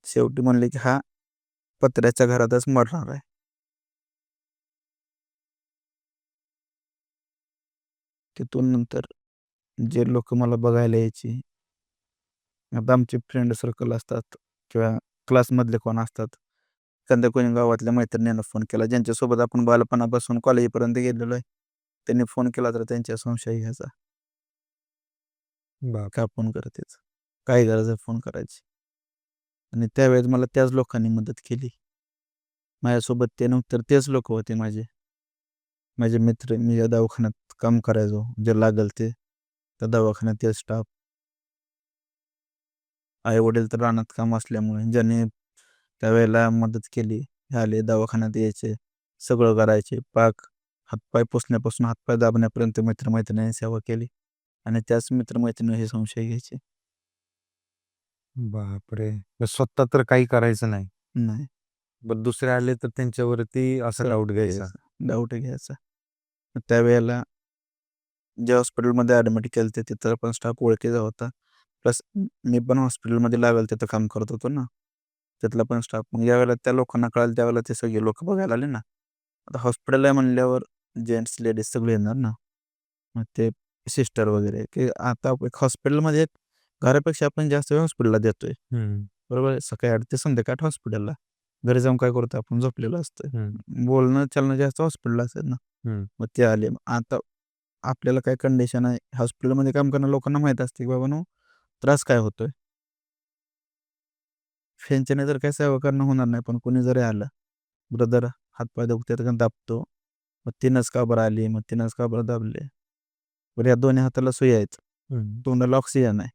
शेवटी म्हणले, की हा पत्र्याच्या घरातच मरणार आहे. तिथून नंतर जे लोकं मला बघायला यायची, आता आमचे फ्रेंड सर्कल असतात किंवा क्लासमधले कोण असतात. एखाद्या कोणी गावातल्या मैत्रिणींना फोन केला, ज्यांच्यासोबत आपण बालपणापासून कॉलेजपर्यंत गेलेलो आहे. त्यांनी फोन केला तर त्यांच्यावर संशय घ्यायचा. बाप का फोन करतेच? काय गरज आहे फोन करायची? आणि त्यावेळेस मला त्याच लोकांनी मदत केली. माझ्यासोबत ते नंतर तेच लोकं होते माझे. माझे मित्र, मी ज्या दवाखान्यात काम करायचो, जे लागेल ते, त्या दवाखान्यात ते स्टाफ, आई-वडील तर रानात काम असल्यामुळे ज्यांनी त्यावेळेला मदत केली. हे आले दवाखान्यात यायचे, सगळं करायचे. पाक हातपाय पुसण्यापासून हातपाय दाबण्यापर्यंत मित्र-मैत्रिणींनी सेवा केली आणि त्याच मित्र-मैत्रिणी हे संशय घ्यायचे. बापरे! मग स्वतः तर काही करायचं नाही. नाही. पण दुसरे आले तर त्यांच्यावरती असा डाऊट घ्यायचा. डाऊट घ्यायचा. मग त्यावेळेला ज्या हॉस्पिटलमध्ये ॲडमिट केलं तिथं पण स्टाफ ओळखीचा होता. प्लस मी पण हॉस्पिटलमध्ये लागेल तिथं काम करत होतो ना. तिथला पण स्टाफ. मग ज्यावेळेला त्या लोकांना कळालं त्यावेळेला ते सगळे लोकं बघायला आले ना. आता हॉस्पिटल आहे म्हणल्यावर जेंट्स, लेडीज सगळे येणार ना. मग ते सिस्टर वगैरे, की आता एक हॉस्पिटलमध्ये एक घरापेक्षा आपण जास्त वेळ हॉस्पिटलला देतोय. हं, बरोबर आहे. सकाळी 8 ते संध्याकाळ 8 हॉस्पिटलला. घरी जाऊन काय करतो आपण झोपलेलो असतोय. हं, बोलणं चालणं जास्त हॉस्पिटलला असेल ना. हं. मग ते आले. आता आपल्याला काय कंडिशन आहे, हॉस्पिटलमध्ये काम करणाऱ्या लोकांना माहीत असते, की बाबांनो त्रास काय होतोय. ह्यांच्याने तर काही सेवा करणं होणार नाही. पण कोणी जरी आलं, "ब्रदर हात-पाय दुखतात का?" दाबतो. मग ती नस का बरं आली? मग ती नस का बरं दाबली? बरं या दोन्ही हाताला सुया आहेत. हं. तोंडाला ऑक्सिजन आहे.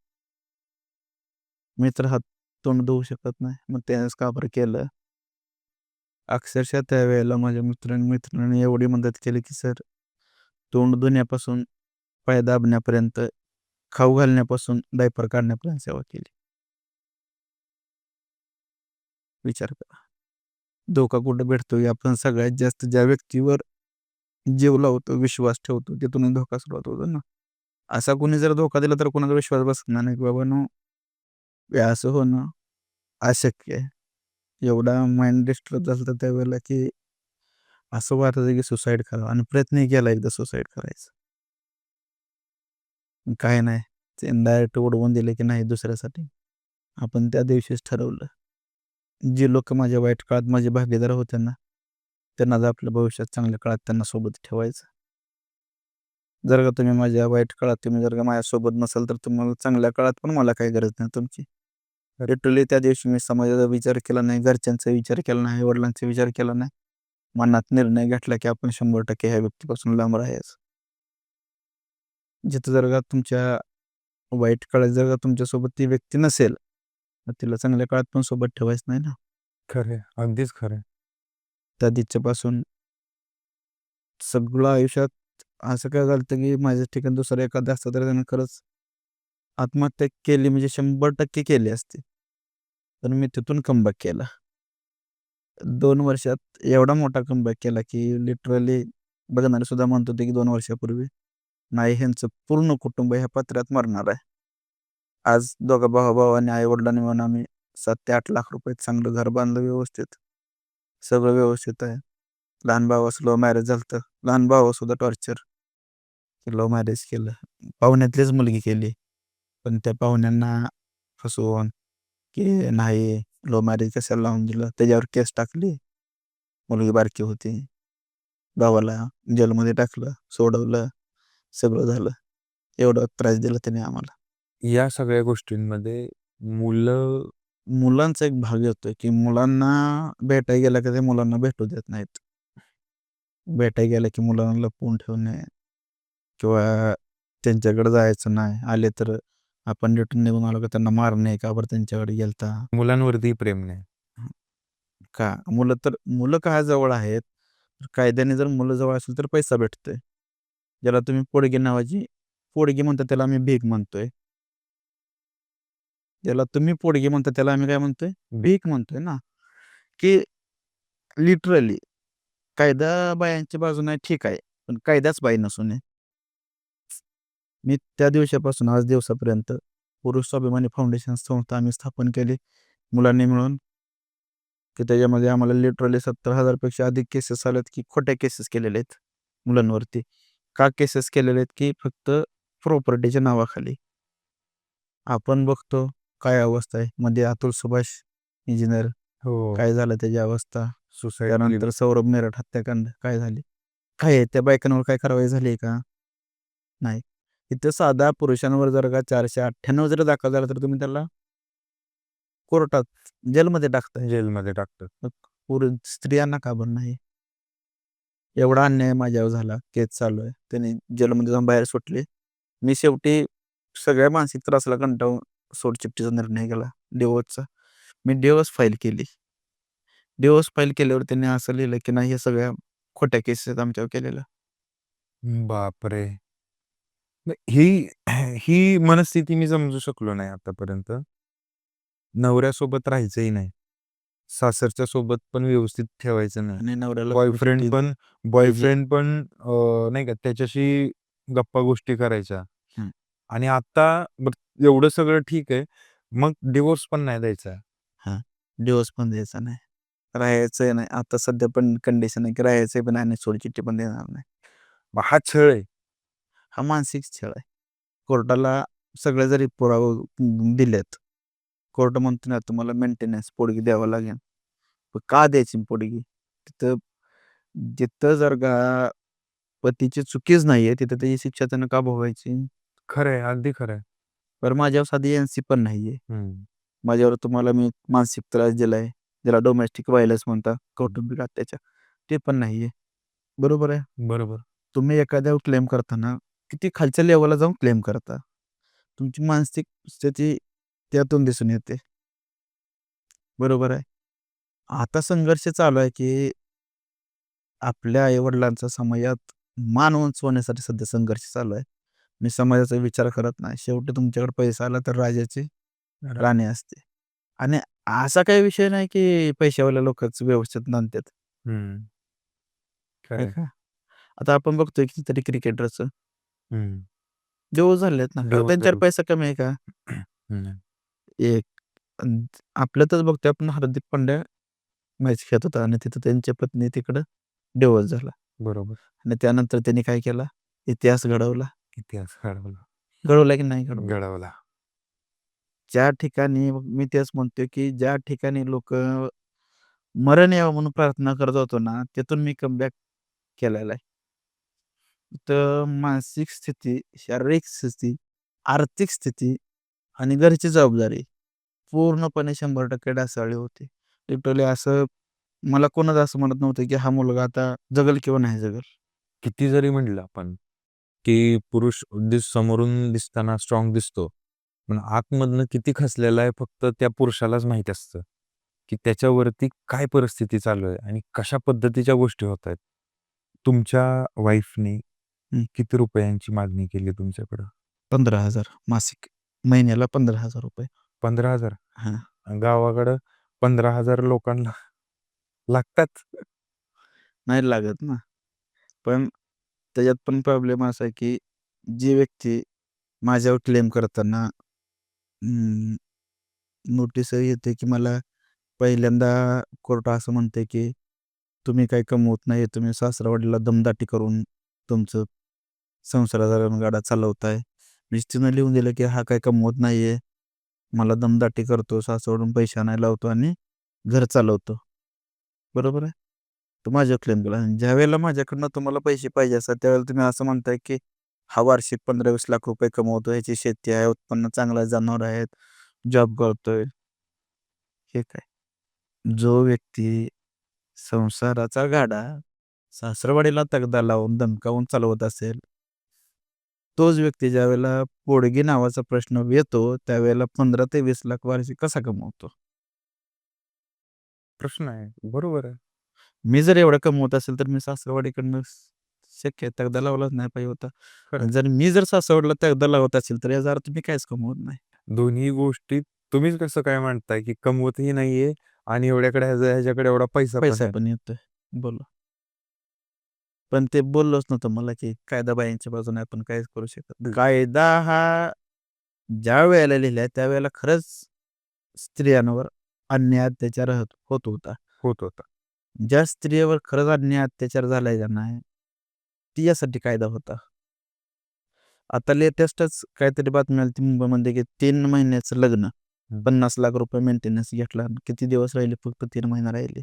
मी तर हात तोंड धुवू शकत नाही. मग त्यानेच का बरं केलं? अक्षरशः त्यावेळेला माझ्या मित्रांनी एवढी मदत केली, की सर तोंड धुण्यापासून, पाय दाबण्यापर्यंत, खाऊ घालण्यापासून, डायपर काढण्यापर्यंत सेवा केली. विचार करा. धोका कुठे भेटतो, की आपण सगळ्यात जास्त ज्या व्यक्तीवर जीव लावतो, विश्वास ठेवतो, तिथूनच धोका सुरुवात होतो ना. असा कोणी जर धोका दिला तर कोणाचा विश्वास बसणार नाही, की बाबांनो हे असं होणं अशक्य आहे. एवढा माइंड डिस्टर्ब झाला होता त्यावेळेला, की असं वाटायचं की सुसाईड करावं आणि प्रयत्नही केला एकदा सुसाईड करायचा. पण काय नाही. ते डायरेक्ट उडवून दिले, की नाही दुसऱ्यासाठी. आपण त्या दिवशीच ठरवलं. जी लोकं माझ्या वाईट काळात माझे भागीदार होते ना, त्यांनाच आपल्या भविष्यात चांगल्या काळात त्यांना सोबत ठेवायचं. जर का तुम्ही माझ्या वाईट काळात तुम्ही जर का माझ्यासोबत नसाल, तर तुम्हाला चांगल्या काळात पण मला काही गरज नाही तुमची. लिटरली त्या दिवशी मी समाजाचा विचार केला नाही, घरच्यांचा विचार केला नाही, आई-वडिलांचा विचार केला नाही. मनात निर्णय घेतला, की आपण 100% ह्या व्यक्तीपासून लांब राहायचं. जिथं जर का तुमच्या वाईट काळात जर का तुमच्यासोबत ती व्यक्ती नसेल, तर तिला चांगल्या काळात पण सोबत ठेवायचं नाही ना. खरं आहे. अगदीच खरं आहे. त्या दिवसापासून सगळं आयुष्यात असं काय झालं की माझ्या ठिकाणी दुसरा एखादा असता तर त्यानं खरंच आत्महत्या केली म्हणजे 100% केली असती. पण मी तिथून कमबॅक केला. 2 वर्षात एवढा मोठा कमबॅक केला, की लिटरली बघणारे सुद्धा म्हणत होते, की 2 वर्षापूर्वी, नाही ह्यांचं पूर्ण कुटुंब ह्या पत्र्यात मरणार आहे. आज दोघा भावा-भावांनी, आई-वडिलांनी मिळून आम्ही 7 ते 8 लाख रुपयात चांगलं घर बांधलं व्यवस्थित. सगळं व्यवस्थित आहे. लहान भावाचं लव्ह मॅरेज झालं लहान भावासुद्धा टॉर्चर. लव्ह मॅरेज केलं. पाहुण्यातलीच मुलगी केली. पण त्या पाहुण्यांना फसवून, की नाही लव्ह मॅरेज कशाला लावून दिलं. त्याच्यावर केस टाकली. मुलगी बारकी होती. भावाला जेलमध्ये टाकलं, सोडवलं, सगळं झालं. एवढा त्रास दिला त्याने आम्हाला. या सगळ्या गोष्टींमध्ये मुलं मुलांचा एक भाग येतोय, की मुलांना भेटायला गेलं की ते मुलांना भेटू देत नाहीत. भेटायला गेलं की मुलांना लपवून ठेवणे किंवा त्यांच्याकडे जायचं नाही. आले तर आपण रिटर्न निघून आलो की त्यांना मारणे, का बरं त्यांच्याकडे गेलता? मुलांवरती प्रेम नाही. का? मुलं का जवळ आहेत? तर कायद्याने जर मुलं जवळ असेल तर पैसा भेटतोय. ज्याला तुम्ही पोडगी नावाची पोडगी म्हणता त्याला आम्ही भीक म्हणतोय. ज्याला तुम्ही पोडगी म्हणता त्याला आम्ही काय म्हणतोय? भीक म्हणतोय ना, की लिटरली कायदा बायांच्या बाजूने ठीक आहे, पण कायदाच बाई नसू नये. मी त्या दिवसापासून आज दिवसापर्यंत पुरुष स्वाभिमानी फाउंडेशन संस्था आम्ही स्थापन केली मुलांनी मिळून, की त्याच्यामध्ये आम्हाला लिटरली 70,000 पेक्षा अधिक केसेस आल्यात, की खोट्या केसेस केलेल्या आहेत मुलांवरती. का केसेस केलेले आहेत, की फक्त प्रॉपर्टीच्या नावाखाली. आपण बघतो काय अवस्था आहे. मध्ये अतुल सुभाष इंजिनिअर हो. काय झालं त्याची अवस्था. सुसाईड केली. त्यानंतर सौरभ मेरठ हत्याकांड काय झाली? काय आहे त्या बायकांवर काय कारवाई झाली आहे का? नाही. इथं साधा पुरुषांवर जर का 498 जर दाखल झाला तर तुम्ही त्याला कोर्टात, जेलमध्ये टाकताय. जेलमध्ये टाकतात. मग स्त्रियांना का बरं नाही? एवढा अन्याय माझ्यावर झाला. केस चालू आहे. त्यांनी जेलमध्ये जाऊन बाहेर सुटले. मी शेवटी सगळ्या मानसिक त्रासाला कंटाळून सोडचिठ्ठीचा निर्णय केला, डिव्होर्सचा. मी डिव्होर्स फाईल केली. डिव्होर्स फाईल केल्यावर त्यांनी असं लिहिलं, की नाही, हे सगळ्या खोट्या केसेस आहेत आमच्यावर केलेल्या. बापरे! मग ही ही मनस्थिती मी समजू शकलो नाही आतापर्यंत. नवऱ्यासोबत राहायचंही नाही. सासरच्या सोबत पण व्यवस्थित ठेवायचं नाही. आणि नवऱ्याला पण बॉयफ्रेंड सुट्टी पण पाहिजे. बॉयफ्रेंड पण नाही का त्याच्याशी गप्पा गोष्टी करायच्या. हं. आणि आता बरं एवढं सगळं ठीक आहे. मग डिव्होर्स पण नाही द्यायचा. हां. डिव्होर्स पण द्यायचा नाही. राहायचंही नाही. आता सध्या पण कंडिशन आहे, की राहायचंही पण आणि सोडचिठ्ठी पण देणार नाही. मग हा छळ आहे. हा मानसिक छळ आहे. कोर्टाला सगळे जरी पुरावे दिलेत, कोर्ट म्हणतो ना तुम्हाला मेंटेनन्स पोटगी द्यावं लागेल. पण का द्यायची पोटगी? तिथं जिथं जर का पतीची चुकीच नाहीये, तिथं त्याची शिक्षा त्यानं का भोगायची? खरं आहे. अगदी खरं आहे. बरं, माझ्यावर साधी एन-सी पण नाहीये. हं. माझ्यावर तुम्हाला मी मानसिक त्रास दिलाय, ज्याला डोमेस्टिक व्हायलन्स म्हणतात, कौटुंबिक अत्याचार, ते पण नाहीये. बरोबर आहे. बरोबर. तुम्ही एखाद्यावर क्लेम करताना किती खालच्या लेव्हलला जाऊन क्लेम करता. तुमची मानसिक स्थिती त्यातून दिसून येते. बरोबर आहे. आता संघर्ष चालू आहे, की आपल्या आई-वडिलांचा समाजात मान उंचवण्यासाठी सध्या संघर्ष चालू आहे. मी समाजाचा विचार करत नाही. शेवटी तुमच्याकडे पैसा आला तर राजाची बरं. राणी असते. आणि असा काही विषय नाही, की पैशावाल्या लोकच व्यवस्थित नांदतात. हं. खरं आहे आहे. का? आता आपण बघतोय कितीतरी क्रिकेटरचं हं. डिव्होर्स झालेत ना. कारण डिव्होर्स त्यांच्यावर डिव्होर्स. पैसा कमी आहे का? हं. एक अन् आपल्यातच बघतोय आपण, हार्दिक पांड्या मॅच खेळत होता आणि तिथं त्यांची पत्नी तिकडं डिव्होर्स झाला. बरोबर. आणि त्यानंतर त्यांनी काय केला? इतिहास घडवला. इतिहास घडवला. घडवला की नाही घडवला? घडवला. ज्या ठिकाणी मग मी तेच म्हणतोय, की ज्या ठिकाणी लोकं मरण यावं म्हणून प्रार्थना करत होतो ना, तिथून मी कमबॅक केलेला आहे. तर मानसिक स्थिती, शारीरिक स्थिती, आर्थिक स्थिती आणि घरची जबाबदारी पूर्णपणे 100% ढासळली होती. लिटरली असं मला कोणच असं म्हणत नव्हतं, की हा मुलगा आता जगेल किंवा नाही जगेल. किती जरी म्हटलं आपण, की पुरुष समोरून दिसताना स्ट्राँग दिसतो. पण आतमधनं किती खचलेला आहे फक्त त्या पुरुषालाच माहीत असतं, की त्याच्यावरती काय परिस्थिती चालू आहे आणि कशा पद्धतीच्या गोष्टी होतायत. तुमच्या वाईफने हं. किती रुपयांची मागणी केली तुमच्याकडं? 15,000 मासिक. महिन्याला ₹15,000. 15,000 हां. गावाकडं 15,000 लोकांना लागतात. नाही लागत ना. पण त्याच्यात पण प्रॉब्लेम असा आहे, की जी व्यक्ती माझ्यावर क्लेम करताना नोटीसही येते, की मला पहिल्यांदा कोर्ट असं म्हणते, की तुम्ही काही कमवत नाही. तुम्ही सासरवाडीला दमदाटी करून तुमचं संसाराचा रणगाडा चालवताय. म्हणजे तिनं लिहून दिलं, की हा काही कमवत नाहीये. मला दमदाटी करतो, सासरवडून पैसे आणायला लावतो आणि घर चालवतो. बरोबर आहे? तो माझ्यावर क्लेम केला आणि ज्यावेळेला माझ्याकडनं तुम्हाला पैसे पाहिजे असतात, त्यावेळेला तुम्ही असं म्हणताय, की हा वार्षिक 15-20 लाख रुपये कमवतो, ह्याची शेती आहे, उत्पन्न चांगलं आहे, जनावरं आहेत, जॉब करतोय. हे काय? जो व्यक्ती संसाराचा गाडा सासरवाडीला तगदा लावून, धमकावून चालवत असेल, तोच व्यक्ती ज्यावेळेला पोडगी नावाचा प्रश्न येतो, त्यावेळेला 15 ते 20 लाख वार्षिक कसा कमवतो? प्रश्न आहे. बरोबर आहे. मी जर एवढं कमवत असेल, तर मी सासरवाडीकडनं शक्य आहे तगदा लावलाच नाही पाहिजे होता. खरं आणि आहे. जर मी जर सासरवाडीला तगदा लावत असेल, तर याचा अर्थ मी काहीच कमवत नाही. दोन्ही गोष्टी तुम्हीच कसं काय म्हणताय, की कमवतही नाहीये आणि एवढ्याकडे ह्याच्याकडे एवढा पैसा पण पैसा आहे. पण येतोय. बोला. पण ते बोललोच ना तुम्हाला, की कायदा बाईंच्या बाजूने आपण काहीच करू शकत नाही. कायदा हा ज्या वेळेला लिहिलाय, त्यावेळेला खरंच स्त्रियांवर अन्याय अत्याचार होत होता. होत होता. ज्या स्त्रियेवर खरंच अन्याय अत्याचार झालाय का नाही, ती यासाठी कायदा होता. आता लेटेस्टच काहीतरी बातमी आली होती मुंबईमध्ये, की 3 महिन्याचं लग्न, हं. 50 लाख रुपये मेंटेनन्स घेतला. आणि किती दिवस राहिले? फक्त 3 महिना राहिले.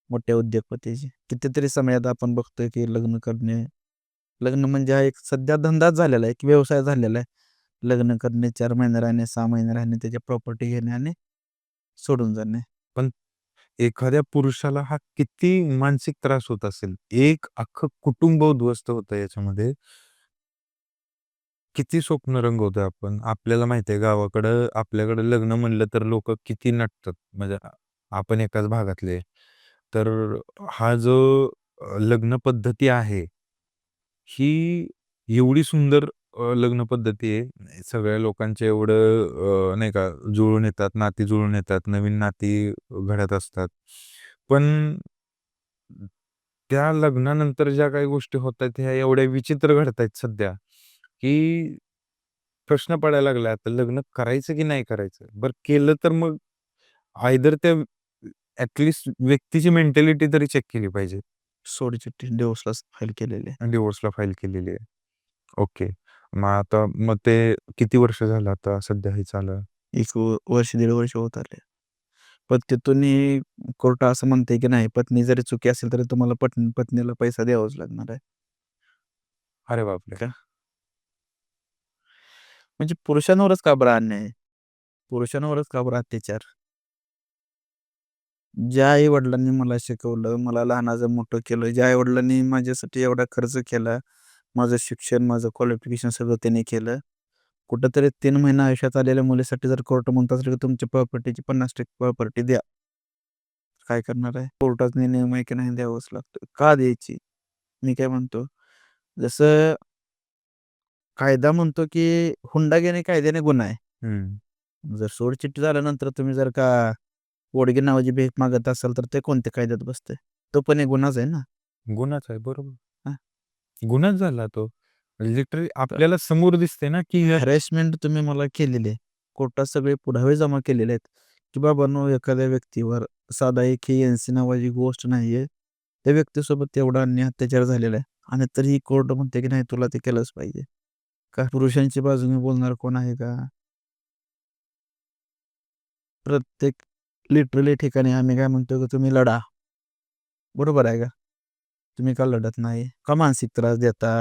मोठ्या उद्योगपतीची. कितीतरी समयात आपण बघतोय, की लग्न म्हणजे हा एक सध्या धंदाच झालेला आहे, एक व्यवसाय झालेला आहे. लग्न करणे, 4 महिने राहणे, 6 महिने राहणे, त्याच्या प्रॉपर्टी घेणे आणि सोडून जाणे. पण एखाद्या पुरुषाला हा किती मानसिक त्रास होत असेल. एक अख्खं कुटुंब उद्ध्वस्त होतं याच्यामध्ये. किती स्वप्न रंगवतोय आपण. आपल्याला माहिती आहे गावाकडं आपल्याकडं लग्न म्हणलं तर लोकं किती नटतात. म्हणजे आपण एकाच भागातले. तर हा जो लग्न पद्धती आहे, ही एवढी सुंदर लग्न पद्धती आहे. सगळ्या लोकांचे एवढं नाही का जुळून येतात, नाती जुळून येतात, नवीन नाती घडत असतात. पण त्या लग्नानंतर ज्या काही गोष्टी होतायत ह्या एवढ्या विचित्र घडतायत सध्या, की प्रश्न पडायला लागला आता लग्न करायचं की नाही करायचं? बरं केलं तर मग आयदर त्या व्यक्तीची मेंटॅलिटी तरी चेक केली पाहिजे. सोडचिठ्ठी डिव्होर्सला फाईल केलेली आहे. डिव्होर्सला फाईल केलेली आहे. ओके. मग ते किती वर्ष झालं आता सध्या हे चालू आहे? एक वर्ष, 1.5 वर्ष होत आले. पण तिथूनही कोर्ट असं म्हणते की नाही, पत्नी जरी चुकी असेल तरी तुम्हाला पत्नीला पैसा द्यावाच लागणार आहे. अरे बापरे! का? म्हणजे पुरुषांवरच का बरं अन्याय? पुरुषांवरच का बरं अत्याचार? ज्या आई-वडिलांनी मला शिकवलं, मला लहानाचं मोठं केलं, ज्या आई-वडिलांनी माझ्यासाठी एवढा खर्च केला, माझं शिक्षण, माझं क्वालिफिकेशन सगळं त्यांनी केलं. कुठेतरी 3 महिना आयुष्यात आलेल्या मुलीसाठी जर कोर्ट म्हणत असेल की तुमच्या प्रॉपर्टीची 50% प्रॉपर्टी द्या. काय करणार आहे? कोर्टाचा नियम आहे की नाही द्यावंच लागतं. का द्यायची? मी काय म्हणतो, जसं कायदा म्हणतो की हुंडा घेणे कायद्याने गुन्हा आहे. हं. जर सोडचिठ्ठी झाल्यानंतर तुम्ही जर का पोडगी नावाची भीक मागत असाल, तर ते कोणत्या कायद्यात बसतंय? तो पण एक गुन्हाच आहे ना. गुन्हाच आहे. बरोबर. हां. गुन्हाच झाला तो. लिटरली आपल्याला समोर दिसते ना, की हॅरेसमेंट तुम्ही मला केलेली आहे. कोर्टात सगळे पुरावे जमा केलेले आहेत, की बाबांनो एखाद्या व्यक्तीवर साधा एक ही एन-सी नावाची गोष्ट नाहीये. त्या व्यक्तीसोबत एवढा अन्याय अत्याचार झालेला आहे आणि तरीही कोर्ट म्हणते की नाही तुला ते केलंच पाहिजे. का पुरुषांची बाजूने बोलणार कोण आहे का? प्रत्येक लिटरली ठिकाणी आम्ही काय म्हणतो, की तुम्ही लढा. बरोबर आहे का? तुम्ही का लढत नाही? का मानसिक त्रास देता?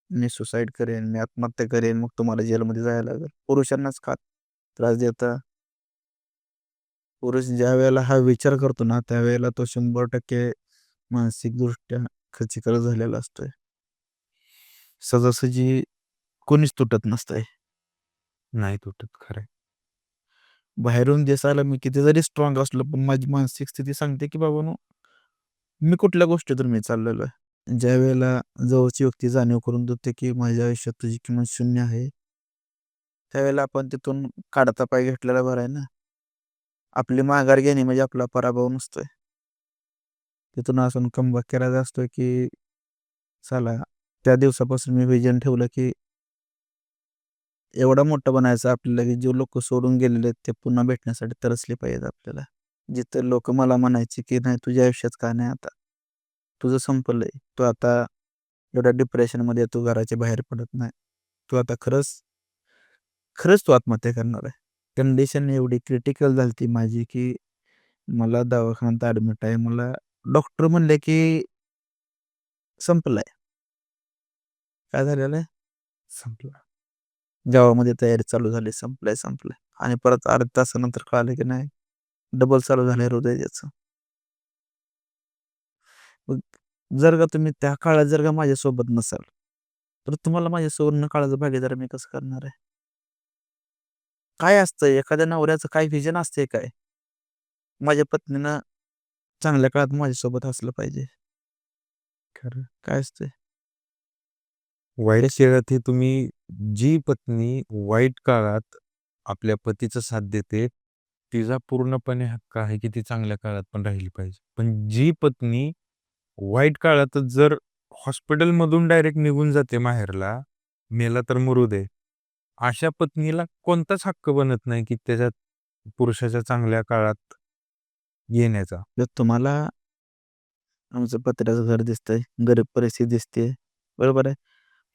मी सुसाईड करेन, मी आत्महत्या करेन, मग तुम्हाला जेलमध्ये जायला लागेल. पुरुषांनाच का त्रास देता? पुरुष ज्यावेळेला हा विचार करतो ना, त्यावेळेला तो 100% मानसिकदृष्ट्या खच्चीकर झालेला असतोय. सहजासहजी कोणीच तुटत नसतंय. नाही तुटत. खरं बाहेरून दिसायला मी किती जरी स्ट्राँग असलो, पण माझी मानसिक स्थिती सांगते, की बाबांनो, मी कुठल्या गोष्टीतून मी चाललेलो आहे. ज्यावेळेला जवळची व्यक्ती जाणीव करून देते, की माझ्या आयुष्यात तुझी किंमत शून्य आहे, त्यावेळेला आपण तिथून काढता पाय घेतलेला बरा आहे ना. आपली माघार घेणे म्हणजे आपला पराभव नसतोय. तिथून असून कमबॅक करायचा असतो, की चला त्या दिवसापासून मी व्हिजन ठेवलं, की एवढा मोठा बनायचं आपल्याला, की जे लोकं सोडून गेलेले आहेत, ते पुन्हा भेटण्यासाठी तरसले पाहिजेत आपल्याला. जिथं लोकं मला म्हणायचे, की "नाही तुझ्या आयुष्यात का नाही आता? तुझं संपलंय. तू आता एवढ्या डिप्रेशनमध्ये तू घराच्या बाहेर पडत नाही. तू आता खरंच तू आत्महत्या करणार आहे." कंडिशन एवढी क्रिटिकल झाली माझी, की मला दवाखान्यात ॲडमिट आहे. मला डॉक्टर म्हणले, की संपलाय. काय झालेलं आहे? संपला. गावामध्ये तयारी चालू झाली. संपलाय. आणि परत अर्ध्या तासानंतर कळालं, की नाही डबल चालू झालंय हृदय त्याचं. मग जर का तुम्ही त्या काळात जर का माझ्यासोबत नसाल, तर तुम्हाला माझ्यासोबत न काळाचं भागीदार मी कसं करणार आहे? काय असतं एखाद्या नवऱ्याचं काय व्हिजन असते काय? माझ्या पत्नीनं चांगल्या काळात माझ्यासोबत असलं पाहिजे. खरं. काय असतंय? वाईट तेच काळातही तुम्ही जी पत्नी वाईट काळात आपल्या पतीचा साथ देते, तिचा पूर्णपणे हक्क आहे, की ती चांगल्या काळात पण राहिली पाहिजे. पण जी पत्नी वाईट काळातच जर हॉस्पिटलमधून डायरेक्ट निघून जाते माहेरला, मेला तर मरू दे. अशा पत्नीला कोणताच हक्क बनत नाही, की त्याच्या पुरुषाच्या चांगल्या काळात येण्याचा. जर तुम्हाला आमचं पत्र्याचं घर दिसतंय, गरीब परिस्थिती दिसते, बरोबर आहे.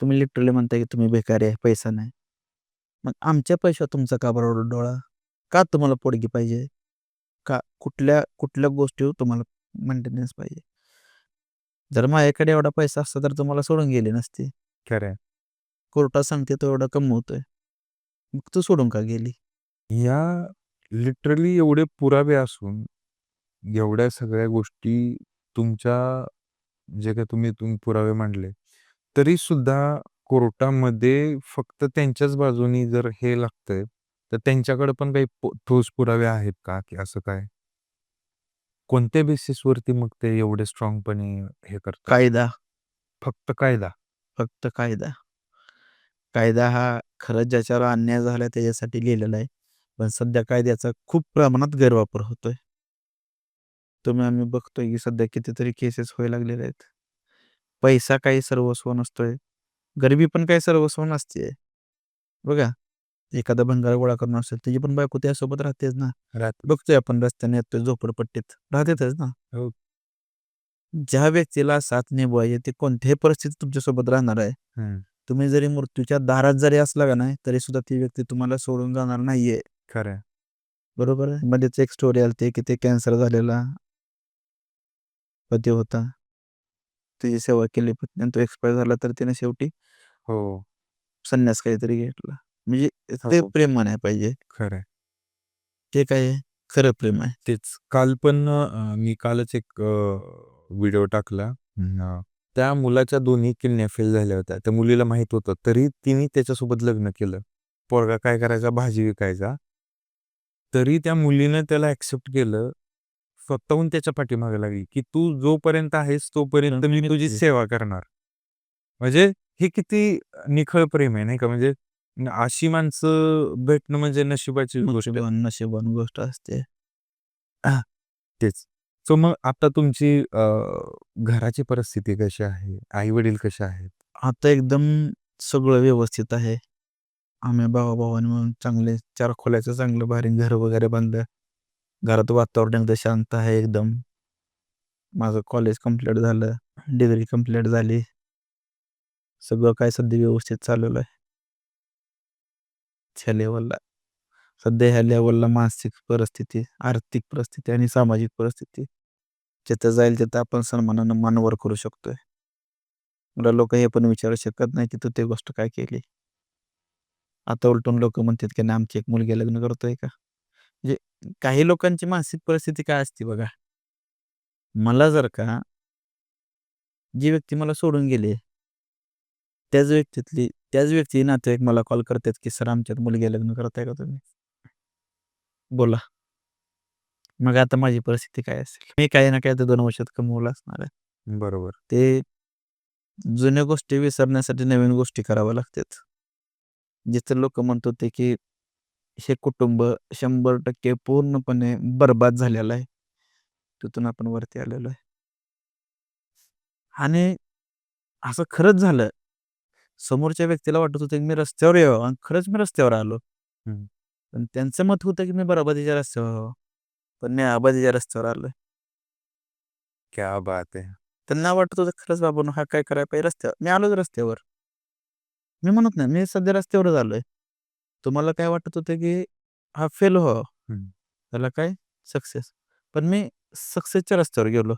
तुम्ही लिटरली म्हणताय, की तुम्ही भिकारी आहे, पैसा नाही. मग आमच्या पैशावर तुमचा का बरं डोळा? का तुम्हाला पोडगी पाहिजे? का कुठल्या कुठल्या गोष्टीवर तुम्हाला मेंटेनन्स पाहिजे? जर माझ्याकडे एवढा पैसा असता तर तुम्हाला सोडून गेली नसती. खरं आहे. कोर्टात सांगते तो एवढा कमवतोय. मग तू सोडून का गेली? या लिटरली एवढे पुरावे असून, एवढ्या सगळ्या गोष्टी तुमच्या जे काही तुम्ही पुरावे मांडले, तरी सुद्धा कोर्टामध्ये फक्त त्यांच्याच बाजूनी जर हे लागतंय, तर त्यांच्याकडे पण काही ठोस पुरावे आहेत का, की असं काय? कोणत्या बेसिसवरती मग ते एवढे स्ट्रॉंगपणे हे करतात? कायदा, फक्त कायदा? फक्त कायदा. कायदा हा खरंच ज्याच्यावर अन्याय झाला त्याच्यासाठी लिहिलेला आहे. पण सध्या कायद्याचा खूप प्रमाणात गैरवापर होतोय. तुम्ही आम्ही बघतोय की सध्या कितीतरी केसेस व्हायला लागलेले आहेत. पैसा काही सर्वस्व नसतोय. गरिबी पण काही सर्वस्व नसते. बघा, एखादा भंगार गोळा करून असेल त्याची पण बायको त्यासोबत राहतेच ना. राहत बघतोय आपण रस्त्याने येतोय झोपडपट्टीत राहतेच ना. हो. ज्या व्यक्तीला साथ निभवायची ते कोणत्याही परिस्थितीत तुमच्यासोबत राहणार आहे. हं. तुम्ही जरी मृत्यूच्या दारात जरी असला का नाही तरी सुद्धा ती व्यक्ती तुम्हाला सोडून जाणार नाहीये. खरं आहे. बरोबर आहे. मध्येच एक स्टोरी आलती की ते कॅन्सर झालेला पती होता. त्याची सेवा केली पत्नी आणि तो एक्सपायर झाला तर तिने शेवटी हो. संन्यास काहीतरी घेतला. म्हणजे ते हो. प्रेम म्हणायला पाहिजे. खरं आहे. ते काय आहे? खरं प्रेम आहे. तेच. काल पण मी कालच एक व्हिडिओ टाकला. त्या मुलाच्या दोन्ही किडन्या फेल झाल्या होत्या. त्या मुलीला माहीत होतं, तरी तिने त्याच्यासोबत लग्न केलं. पोरगा काय करायचा? भाजी विकायचा. तरी त्या मुलीनं त्याला ॲक्सेप्ट केलं. स्वतःहून त्याच्या पाठीमागे लागली, की "तू जोपर्यंत आहेस तोपर्यंत मी तुझी सेवा करणार." म्हणजे हे किती निखळ प्रेम आहे नाही का? म्हणजे अशी माणसं भेटणं म्हणजे नशिबाची गोष्ट आहे. नशिबान गोष्ट असते. तेच. सो मग आता तुमची घराची परिस्थिती कशी आहे? आई-वडील कसे आहेत? आता एकदम सगळं व्यवस्थित आहे. आम्ही भावा-भावांनी मिळून चांगले 4 खोल्याचं चांगलं भारी घर वगैरे बांधलं. घरात वातावरण एकदम शांत आहे एकदम. माझं कॉलेज कंप्लीट झालं. डिग्री कंप्लीट झाली. सगळं काय सध्या व्यवस्थित चाललेलं आहे. ह्या लेव्हलला. सध्या ह्या लेव्हलला मानसिक परिस्थिती, आर्थिक परिस्थिती आणि सामाजिक परिस्थिती जिथं जाईल तिथं आपण सन्मानानं मान वर करू शकतोय. मला लोकं हे पण विचारू शकत नाही की तू ती गोष्ट काय केली? आता उलटून लोकं म्हणतात की नाही आमची एक मुलगी लग्न करतोय का? म्हणजे काही लोकांची मानसिक परिस्थिती काय असते बघा. मला जर का जी व्यक्ती मला सोडून गेली, त्याच व्यक्ती नातेवाईक मला कॉल करतात की "सर आमच्यात मुलगी लग्न करताय का तुम्ही?" बोला. मग आता माझी परिस्थिती काय असेल? मी काही ना काही तर 2 वर्षात कमवलं असणार आहे. बरोबर. ते जुन्या गोष्टी विसरण्यासाठी नवीन गोष्टी कराव्या लागतात. जिथं लोकं म्हणत होते की हे कुटुंब 100% पूर्णपणे बरबाद झालेलं आहे. तिथून आपण वरती आलेलो आहे. आणि असं खरंच झालं. समोरच्या व्यक्तीला वाटत होतं की मी रस्त्यावर यावं आणि खरंच मी रस्त्यावर आलो. हं. पण त्यांचं मत होतं की मी बराबरीच्या रस्त्यावर यावं. पण मी आबादीच्या रस्त्यावर आलोय. क्या बात है! त्यांना वाटत होतं खरंच बाबांनो हा काय करायला पाहिजे रस्त्यावर. मी आलोच रस्त्यावर. मी म्हणत नाही, मी सध्या रस्त्यावरच आलोय. तुम्हाला काय वाटत होतं की हा फेल व्हावा. हं. त्याला काय सक्सेस. पण मी सक्सेसच्या रस्त्यावर गेलो.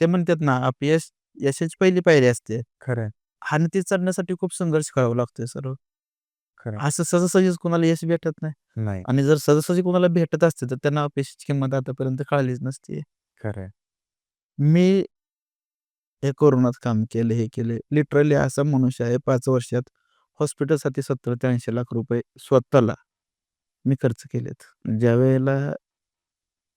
ते म्हणतात ना अपयश यशाची पहिली पायरी असते. खरं आहे. आणि ती चढण्यासाठी खूप संघर्ष करावा लागतोय सर्व. खरं आहे. असं सहजासहजीच कोणाला यश भेटत नाही. नाही. आणि जर सहजासहजी कोणाला भेटत असते, तर त्यांना अपयशाची किंमत आतापर्यंत कळालीच नसती. खरं आहे. मी हे कोरोनात काम केलं, हे केले. लिटरली असा मनुष्य आहे 5 वर्षात हॉस्पिटलसाठी 70 ते 80 लाख रुपये स्वतःला मी खर्च केलेत. ज्यावेळेला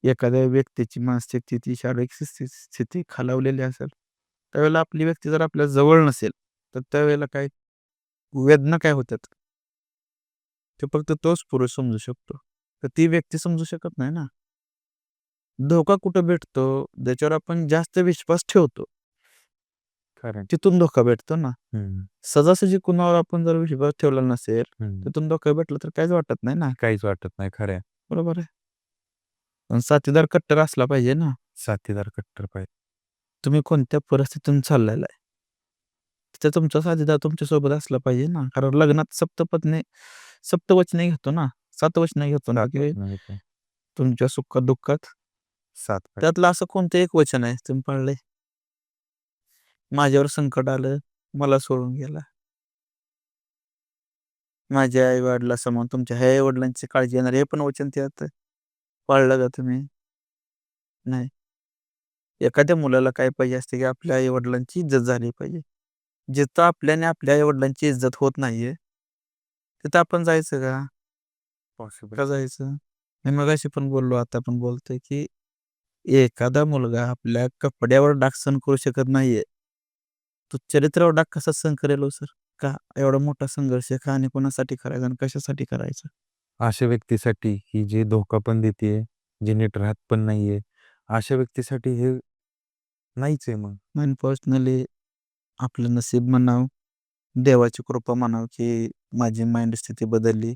एखाद्या व्यक्तीची मानसिक स्थिती, शारीरिक स्थिती खालावलेली असेल, त्यावेळेला आपली व्यक्ती जर आपल्या जवळ नसेल, तर त्यावेळेला काय वेदना काय होतात? ते फक्त तोच पुरुष समजू शकतो. तर ती व्यक्ती समजू शकत नाही ना. धोका कुठं भेटतो? ज्याच्यावर आपण जास्त विश्वास ठेवतो. खरं आहे. तिथून धोका भेटतो ना. हं. सहजासहजी कुणावर आपण जर विश्वास ठेवला नसेल, हं. तिथून धोका भेटला तर काहीच वाटत नाही ना. काहीच वाटत नाही. खरं आहे. बरोबर आहे. पण साथीदार कट्टर असला पाहिजे ना. साथीदार कट्टर पाहिजे. तुम्ही कोणत्या परिस्थितीतून चाललेला आहे. तिथे तुमचा साथीदार तुमच्यासोबत असला पाहिजे ना. कारण लग्नात सप्तवचने घेतो ना. 7 वचने घेतो ना, साथ की वाचून घेतो. तुमच्या सुखात-दुःखात. साथ पाहिजे. त्यातलं असं कोणतं एक वचन आहे तुम्ही पाळलंय? माझ्यावर संकट आलं, मला सोडून गेला. माझ्या आई-वडिलांसमोर तुमच्या ह्या आई-वडिलांची काळजी घेणार हे पण वचन त्यात पाळलं का तुम्ही? नाही. एखाद्या मुलाला काय पाहिजे असते, की आपल्या आई-वडिलांची इज्जत झाली पाहिजे. जिथं आपल्याने आपल्या आई-वडिलांची इज्जत होत नाहीये, तिथं आपण जायचं का? पॉसिबल. का जायचं? मी मगाशी पण बोललो, आता पण बोलतोय, की एखादा मुलगा आपल्या कपड्यावर डाग सहन करू शकत नाहीये. तो चरित्रावर डाग कसा सहन करेल हो सर? का? एवढा मोठा संघर्ष का आणि कोणासाठी करायचा आणि कशासाठी करायचा? अशा व्यक्तीसाठी ही जी धोका पण देतीये, जी नीट राहत पण नाहीये, अशा व्यक्तीसाठी हे नाहीच आहे मग. मी पर्सनली आपलं नशीब म्हणावं, देवाची कृपा म्हणावं, की माझी माइंड स्थिती बदलली.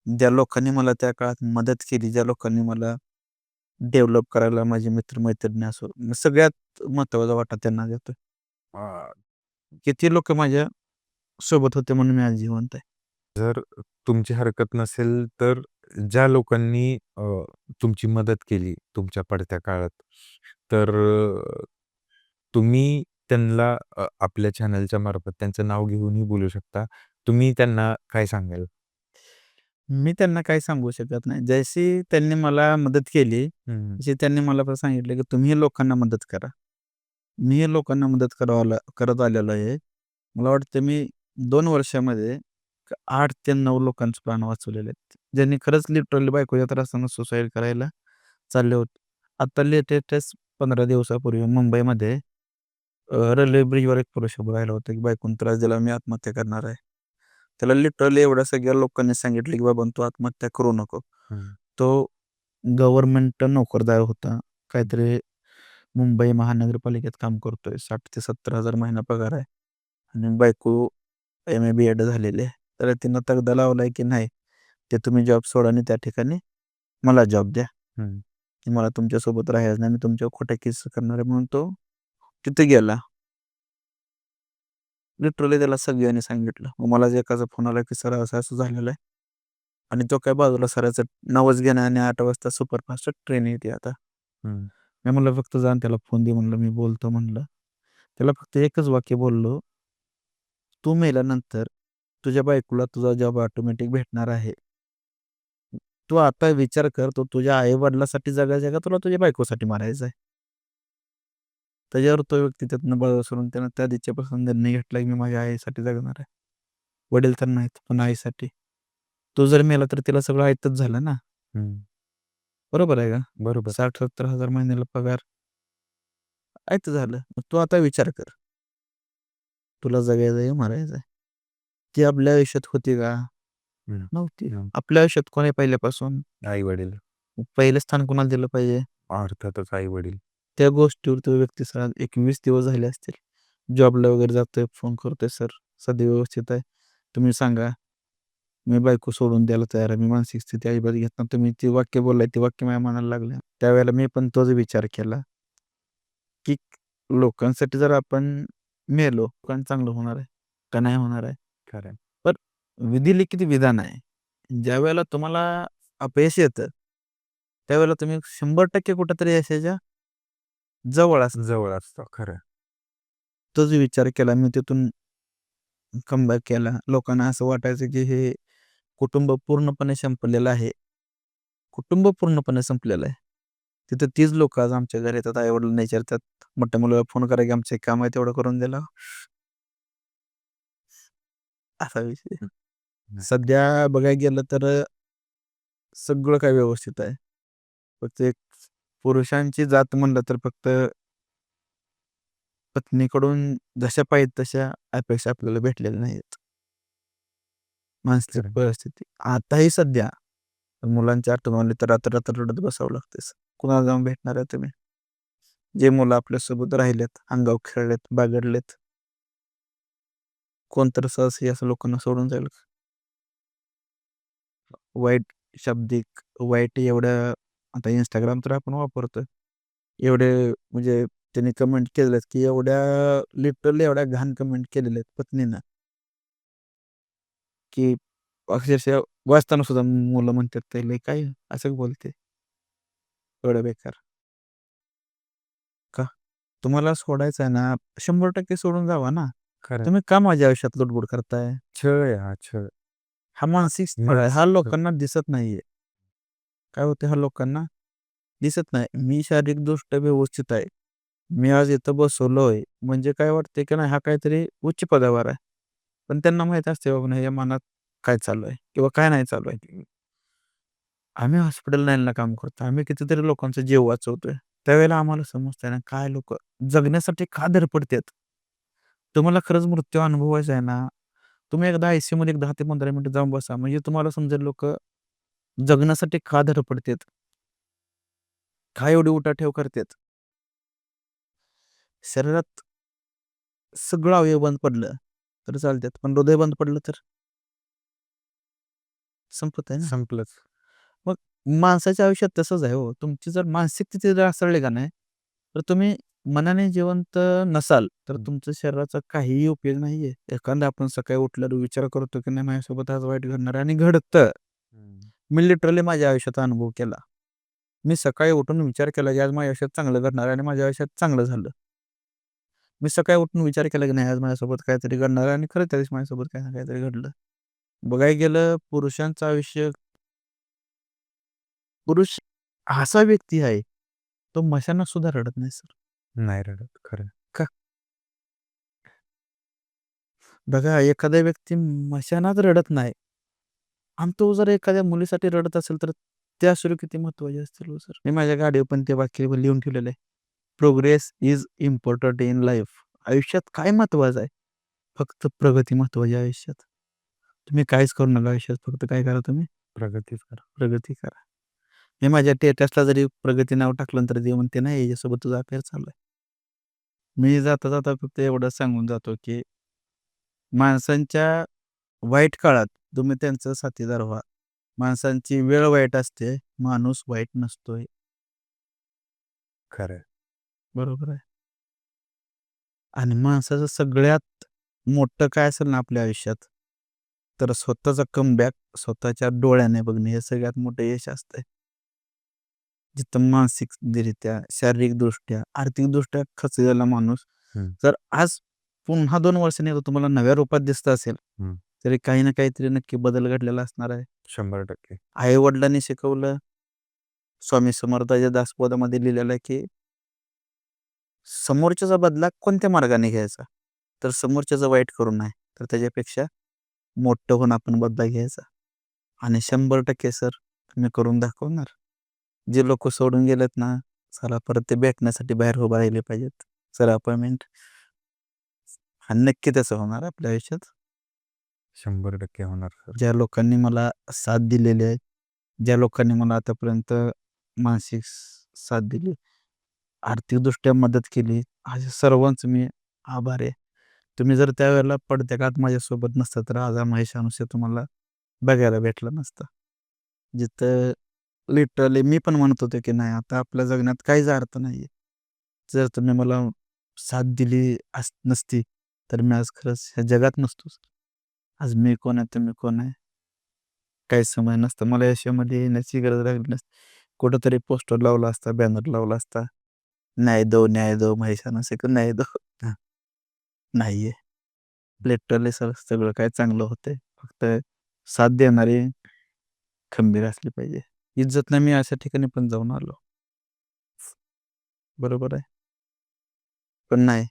ज्या लोकांनी मला त्या काळात मदत केली, ज्या लोकांनी मला डेव्हलप करायला माझे मित्र-मैत्रिणी असो, मी सगळ्यात महत्त्वाचा वाटा त्यांना देतोय. अ, किती लोकं माझ्या सोबत होते म्हणून मी आज जिवंत आहे. जर तुमची हरकत नसेल, तर ज्या लोकांनी तुमची मदत केली तुमच्या पडत्या काळात, तर तुम्ही त्यांना आपल्या चॅनलच्या मार्फत त्यांचं नाव घेऊनही बोलू शकता. तुम्ही त्यांना काय सांगाल? मी त्यांना काही सांगू शकत नाही. जशी त्यांनी मला मदत केली, हं, तशी त्यांनी मला पण सांगितलं, की तुम्ही लोकांना मदत करा. मी लोकांना मदत करत आलेलो आहे. मला वाटतं मी 2 वर्षामध्ये 8 ते 9 लोकांचे प्राण वाचवलेले आहेत. ज्यांनी खरंच लिटरली बायकोच्या त्रासानं सुसाईड करायला चालले होते. आता लेटेस्टच 15 दिवसापूर्वी मुंबईमध्ये रेल्वे ब्रिजवर एक पुरुष उभा राहिला होता, की बायकोने त्रास दिला, मी आत्महत्या करणार आहे. त्याला लिटरली एवढ्या सगळ्या लोकांनी सांगितलं, की "बाबा तू आत्महत्या करू नको." हं, तो गव्हर्नमेंट नोकरदार होता. काहीतरी मुंबई महानगरपालिकेत काम करतोय. 60,000 ते 70,000 महिना पगार आहे आणि बायको एम-ए, बी-एड झालेली आहे. तर तिनं तगदा लावलाय, की नाही ते तुम्ही जॉब सोडा आणि त्या ठिकाणी मला जॉब द्या, हं, की मला तुमच्यासोबत राहायचं नाही. मी तुमच्यावर खोट्या केस करणार आहे म्हणून तो तिथे गेला. लिटरली त्याला सगळ्यांनी सांगितलं. मग मला जे एकाचा फोन आला, की "सर असं-असं झालेलं आहे." आणि तो काय बाजूला सरायचा 9च घेणं आणि 8 वाजता सुपरफास्ट ट्रेन येते आता. हं. मी म्हणलं, "फक्त जा आणि त्याला फोन दे," म्हणलं, "मी बोलतो," म्हणलं. त्याला फक्त एकच वाक्य बोललो, "तू मेल्यानंतर तुझ्या बायकोला तुझा जॉब ऑटोमॅटिक भेटणार आहे. तू आता विचार कर, तो तुझ्या आई-वडिलांसाठी जगायचा आहे का तुला तुझ्या बायकोसाठी मारायचा आहे?" त्याच्यावर तो व्यक्ती त्यातनं बळा सोडून त्यानं त्या दिवसापासून निर्णय घेतला, की मी माझ्या आईसाठी जगणार आहे. वडील तर नाहीत, पण आईसाठी. तो जर मेला तर तिला सगळं आयतच झालं ना. हं. बरोबर आहे का? बरोबर. 60,000-70,000 महिन्याला पगार आयतं झालं. मग तू आता विचार कर. तुला जगायचं आहे, मरायचं आहे. ती आपल्या आयुष्यात होती का? हं, नव्हती. हं. आपल्या आयुष्यात कोण आहे पहिल्यापासून? आई-वडील. मग पहिलं स्थान कोणाला दिलं पाहिजे? अर्थातच आई-वडील. त्या गोष्टीवर तो व्यक्ती सर 21 दिवस झाले असतील. जॉबला वगैरे जातोय, फोन करतोय, "सर, सध्या व्यवस्थित आहे. तुम्ही सांगा." मी बायको सोडून द्यायला तयार आहे. मी मानसिक स्थिती अजिबात घेत नाही. तुम्ही ते वाक्य बोललाय, ते वाक्य माझ्या मनाला लागलं. त्यावेळेला मी पण तोच विचार केला, की लोकांसाठी जर आपण मेलो, लोकांचं चांगलं होणार आहे का नाही होणार आहे? खरं आहे. पण विधिलिखित विधान आहे. ज्यावेळेला तुम्हाला अपयश येतं, त्यावेळेला तुम्ही 100% कुठेतरी यशाच्या जवळ असता. जवळ असतं. खरं आहे. तोच विचार केला. मी तिथून कमबॅक केला. लोकांना असं वाटायचं, की हे कुटुंब पूर्णपणे संपलेलं आहे. कुटुंब पूर्णपणे संपलेलं आहे. तिथं तीच लोकं आज आमच्या घरी येतात. आई-वडिलांना विचारतात. मोठ्या मुलाला फोन करा, की आमचं एक काम आहे तेवढं करून द्यायला. असा विषय. नाही. सध्या बघायला गेलं तर सगळं काही व्यवस्थित आहे. फक्त एक पुरुषांची जात म्हणलं तर फक्त पत्नीकडून जशा पाहिजेत तशा अपेक्षा आपल्याला भेटलेल्या नाहीत. मानसिक खरं आहे. परिस्थिती. आताही सध्या मुलांची आठवण आली तर रात्र-रात्र रडत बसावं लागतंय. कुणाला जाऊन भेटणार आहे तुम्ही? जे मुलं आपल्यासोबत राहिलेत, अंगावर खेळलेत, बागडलेत, कोण तर सहज असं लोकांना सोडून जाईल का? वाईट शाब्दिक, वाईट एवढ्या आता Instagram तर आपण वापरतोय. एवढे म्हणजे त्यांनी कमेंट केलेत, की एवढ्या लिटरली एवढ्या घाण कमेंट केलेल्या आहेत पत्नीनं, की अक्षरशः वाचताना सुद्धा मुलं म्हणतात, "ते काय असं बोलते, एवढं बेकार." का? तुम्हाला सोडायचं आहे ना, 100% सोडून जावा ना. खरं आहे. तुम्ही का माझ्या आयुष्यात लुडबुड करताय? छळ आहे हा छळ. हा मानसिक छळ आहे. हा मानसिक छळ. लोकांना दिसत नाहीये. काय होते हा लोकांना दिसत नाही. मी शारीरिकदृष्ट्या व्यवस्थित आहे. मी आज इथं बसवलोय म्हणजे काय वाटतंय, की नाही हा काहीतरी उच्च पदावर आहे. पण त्यांना माहीत असते बाबा नाही या मनात काय चालू आहे किंवा काय नाही चालू आहे. आम्ही हॉस्पिटल लाईनला काम करतो. आम्ही कितीतरी लोकांचा जीव वाचवतोय. त्यावेळेला आम्हाला समजतंय ना, काय लोकं जगण्यासाठी का धडपडतात. तुम्हाला खरंच मृत्यू अनुभवायचा आहे ना, तुम्ही एकदा आय-सी-यूमध्ये एक 10 ते 15 मिनिटं जाऊन बसा. म्हणजे तुम्हाला समजेल लोकं जगण्यासाठी का धडपडतात. का एवढी उठाठेव करतात. शरीरात सगळं अवयव बंद पडलं तर चालतात. पण हृदय बंद पडलं तर संपत आहे ना. संपलंच. मग माणसाच्या आयुष्यात तसंच आहे हो. तुमची जर मानसिक स्थिती जर ढासळली का नाही, तर तुम्ही मनाने जिवंत नसाल, तर तुमच्या शरीराचा काहीही उपयोग नाहीये. एखादा आपण सकाळी उठल्यावर विचार करतो, की नाही माझ्यासोबत आज वाईट घडणार आहे आणि घडतं. हं. मी लिटरली माझ्या आयुष्याचा अनुभव केला. मी सकाळी उठून विचार केला, की आज माझ्या आयुष्यात चांगलं घडणार आहे आणि माझ्या आयुष्यात चांगलं झालं. मी सकाळी उठून विचार केला, की नाही आज माझ्यासोबत काहीतरी घडणार आहे आणि खरंच त्या दिवशी माझ्यासोबत काही ना काहीतरी घडलं. बघायला गेलं पुरुषांचं आयुष्य पुरुष असा व्यक्ती आहे, तो मशानात सुद्धा रडत नाही सर. नाही रडत. खरं. का? बघा एखादा व्यक्ती मशानात रडत नाही आणि तो जर एखाद्या मुलीसाठी रडत असेल, तर त्या अश्रू किती महत्त्वाचे असतील हो सर. मी माझ्या गाडीवर पण ते वाक्य लिहून ठेवलेलं आहे. Progress is important in life. आयुष्यात काय महत्त्वाचं आहे? फक्त प्रगती महत्त्वाची आहे आयुष्यात. तुम्ही काहीच करू नका आयुष्यात. फक्त काय करा तुम्ही? प्रगतीच करा. प्रगती करा. मी माझ्या स्टेटसला जरी प्रगती नाव टाकलं तर ते म्हणते, "नाही याच्यासोबत तुझा अफेअर चालू आहे." मी जाता-जाता फक्त एवढंच सांगून जातो, की माणसांच्या वाईट काळात तुम्ही त्यांचा साथीदार व्हा. माणसांची वेळ वाईट असते, माणूस वाईट नसतोय. खरं आहे. बरोबर आहे. आणि माणसाचं सगळ्यात मोठं काय असेल ना आपल्या आयुष्यात, तर स्वतःचा कमबॅक स्वतःच्या डोळ्याने बघणे हे सगळ्यात मोठं यश असतंय. जिथं मानसिकरित्या, शारीरिकदृष्ट्या, आर्थिकदृष्ट्या खचलेला माणूस हं, जर आज पुन्हा 2 वर्षांनी जर तुम्हाला नव्या रूपात दिसत असेल, हं. तरी काही ना काहीतरी नक्की बदल घडलेला असणार आहे. 100% आई-वडिलांनी शिकवलं, स्वामी समर्थाच्या दासबोधामध्ये लिहिलेलं आहे, की समोरच्याचा बदला कोणत्या मार्गाने घ्यायचा? तर समोरच्याचं वाईट करून नाही, तर त्याच्यापेक्षा मोठं होऊन आपण बदला घ्यायचा. आणि 100% सर तुम्ही करून दाखवणार. जे लोकं सोडून गेलेत ना, चला परत ते भेटण्यासाठी बाहेर उभा राहिले पाहिजेत. सर अपॉइंटमेंट आणि नक्की तसं होणार आपल्या आयुष्यात. 100% होणार सर. ज्या लोकांनी मला साथ दिलेली आहे, ज्या लोकांनी मला आतापर्यंत मानसिक साथ दिली, आर्थिकदृष्ट्या मदत केली, अशा सर्वांचं मी आभारी आहे. तुम्ही जर त्यावेळेला पडत्या काळात माझ्यासोबत नसता, तर आज हा महेश अनुसे तुम्हाला बघायला भेटला नसता. जिथं लिटरली मी पण म्हणत होतो, की नाही आता आपल्या जगण्यात काहीच अर्थ नाहीये. जर तुम्ही मला साथ दिली नसती, तर मी आज खरंच ह्या जगात नसतोच. आज मी कोण आहे, तुम्ही कोण आहे, काही समय नसतं. मला याच्यामध्ये येण्याची गरज लागली नसती. कुठेतरी पोस्टर लावला असता, बॅनर लावला असता. न्याय दो, न्याय दो, महेशाना सेक न्याय दो. हां, नाहीये. लिटरली सर सगळं काही चांगलं होतंय. फक्त साथ देणारी खंबीर असली पाहिजे. इज्जतनं मी अशा ठिकाणी पण जाऊन आलो. बरोबर आहे. पण नाही,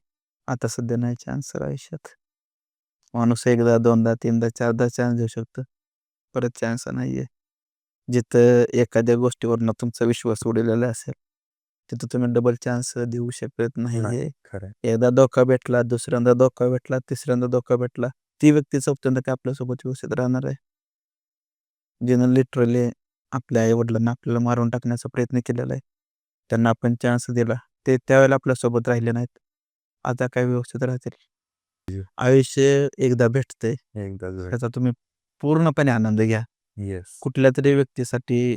आता सध्या नाही चान्स सर आयुष्यात. माणूस एकदा, दोनदा, तीनदा, चारदा चान्स देऊ शकतो. परत चान्स नाहीये. जिथं एखाद्या गोष्टीवरनं तुमचा विश्वास उडलेला असेल, तिथं तुम्ही डबल चान्स देऊ शकत नाही. नाही. हे खरं आहे. एकदा धोका भेटला, दुसऱ्यांदा धोका भेटला, तिसऱ्यांदा धोका भेटला. ती व्यक्ती चौथ्यांदा काय आपल्यासोबत व्यवस्थित राहणार आहे? जिनं लिटरली आपल्या आई-वडिलांना आपल्याला मारून टाकण्याचा प्रयत्न केलेला आहे. त्यांना आपण चान्स दिला. ते त्यावेळेला आपल्यासोबत राहिले नाहीत. आता काय व्यवस्थित राहतील. आयुष्य एकदा भेटतंय. एकदाच भेट. त्याचा तुम्ही पूर्णपणे आनंद घ्या. येस. कुठल्यातरी व्यक्तीसाठी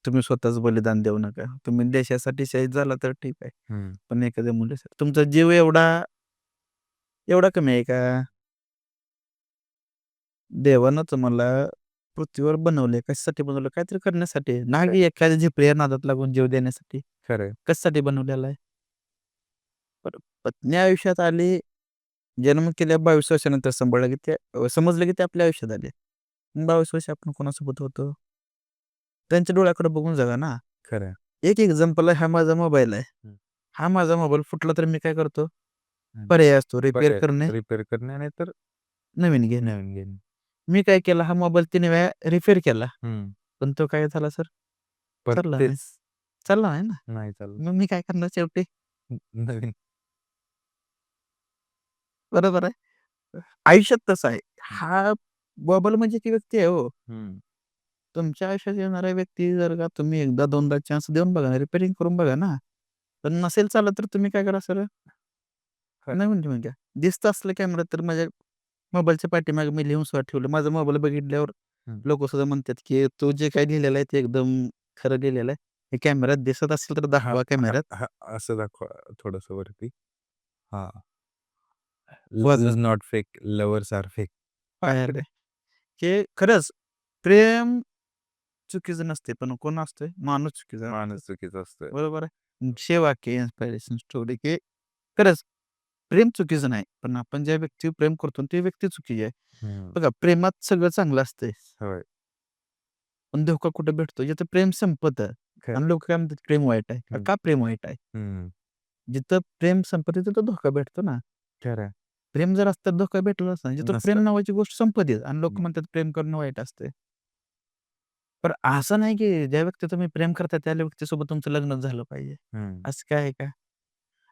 तुम्ही स्वतःच बलिदान देऊ नका. तुम्ही देशासाठी शहीद झाला तर ठीक आहे. हं. पण एखाद्या मुलीसाठी तुमचा जीव एवढा एवढा कमी आहे का? देवानं तुम्हाला पृथ्वीवर बनवलंय. कशासाठी बनवलं? काहीतरी करण्यासाठी. ना की एखाद्या झिपऱ्या नादात लागून जीव देण्यासाठी. खरं आहे. कशासाठी बनवलेला आहे? पण पत्नी आयुष्यात आली, जन्म केल्या 22 वर्षानंतर सांभाळलं की समजलं की ते आपल्या आयुष्यात आले. 22 वर्ष आपण कोणासोबत होतो? त्यांच्या डोळ्याकडे बघून जगा ना. खरं आहे. एक एक्झाम्पल आहे, हा माझा मोबाईल आहे. हं. हा माझा मोबाईल फुटला तर मी काय करतो? हं. पर्याय असतो रिपेअर पर्याय करणे, रिपेअर करणे आणि तर नवीन घेणे. नवीन घेणे. मी काय केला, हा मोबाईल 3 वेळा रिपेअर केला. हं. पण तो काय झाला सर? परत चालला नाही. तेच. चालला नाही ना. नाही चाललं. मग मी काय करणार शेवटी? नवीन. बरोबर आहे. आयुष्यात तसं आहे. हा बबल म्हणजे ती व्यक्ती आहे हो. हं. तुमच्या आयुष्यात येणाऱ्या व्यक्ती जर का तुम्ही एकदा दोनदा चान्स देऊन बघा, रिपेअरिंग करून बघा ना. पण नसेल चालत तर तुम्ही काय करा सरळ खरं. नवीन घेऊन घ्या. दिसतं असलं कॅमेरात तर माझ्या मोबाईलच्या पाठीमागे मी लिहून सुद्धा ठेवलं. माझा मोबाईल बघितल्यावर हं. लोकं सुद्धा म्हणतात, की "तू जे काही लिहिलेलं आहे ते एकदम खरं लिहिलेलं आहे. हे कॅमेऱ्यात दिसत असेल तर हां, दाखवा हां, कॅमेऱ्यात." हां. असं दाखवा थोडंसं वरती. हां. Was love is not fake, lovers are fake. पाहिलं, की खरंच प्रेम चुकीचं नसते, पण कोण असतंय? माणूस चुकीचा असतो. माणूस चुकीचा असतोय. बरोबर आहे. वाक्य इन्स्पिरेशन स्टोरी, की खरंच प्रेम चुकीचं नाही. पण आपण ज्या व्यक्तीवर प्रेम करतो ती व्यक्ती चुकीची आहे. हं. बघा प्रेमात सगळं चांगलं असतंय. होय. पण धोका कुठे भेटतो? जिथं प्रेम संपतं खरं. आणि लोकं काय म्हणतात प्रेम वाईट आहे. हं. का प्रेम वाईट आहे? हं. जिथं प्रेम संपतं तिथं धोका भेटतो ना. खरं आहे. प्रेम जर असतं तर धोका भेटला नसता. जिथं प्रेम नसतं. नावाची गोष्ट संपते आणि लोकं हं. म्हणतात प्रेम करणं वाईट असते. पण असं नाही की ज्या व्यक्ती तुम्ही प्रेम करता त्या व्यक्तीसोबत तुमचं लग्नच झालं पाहिजे. हं. असं काय आहे का?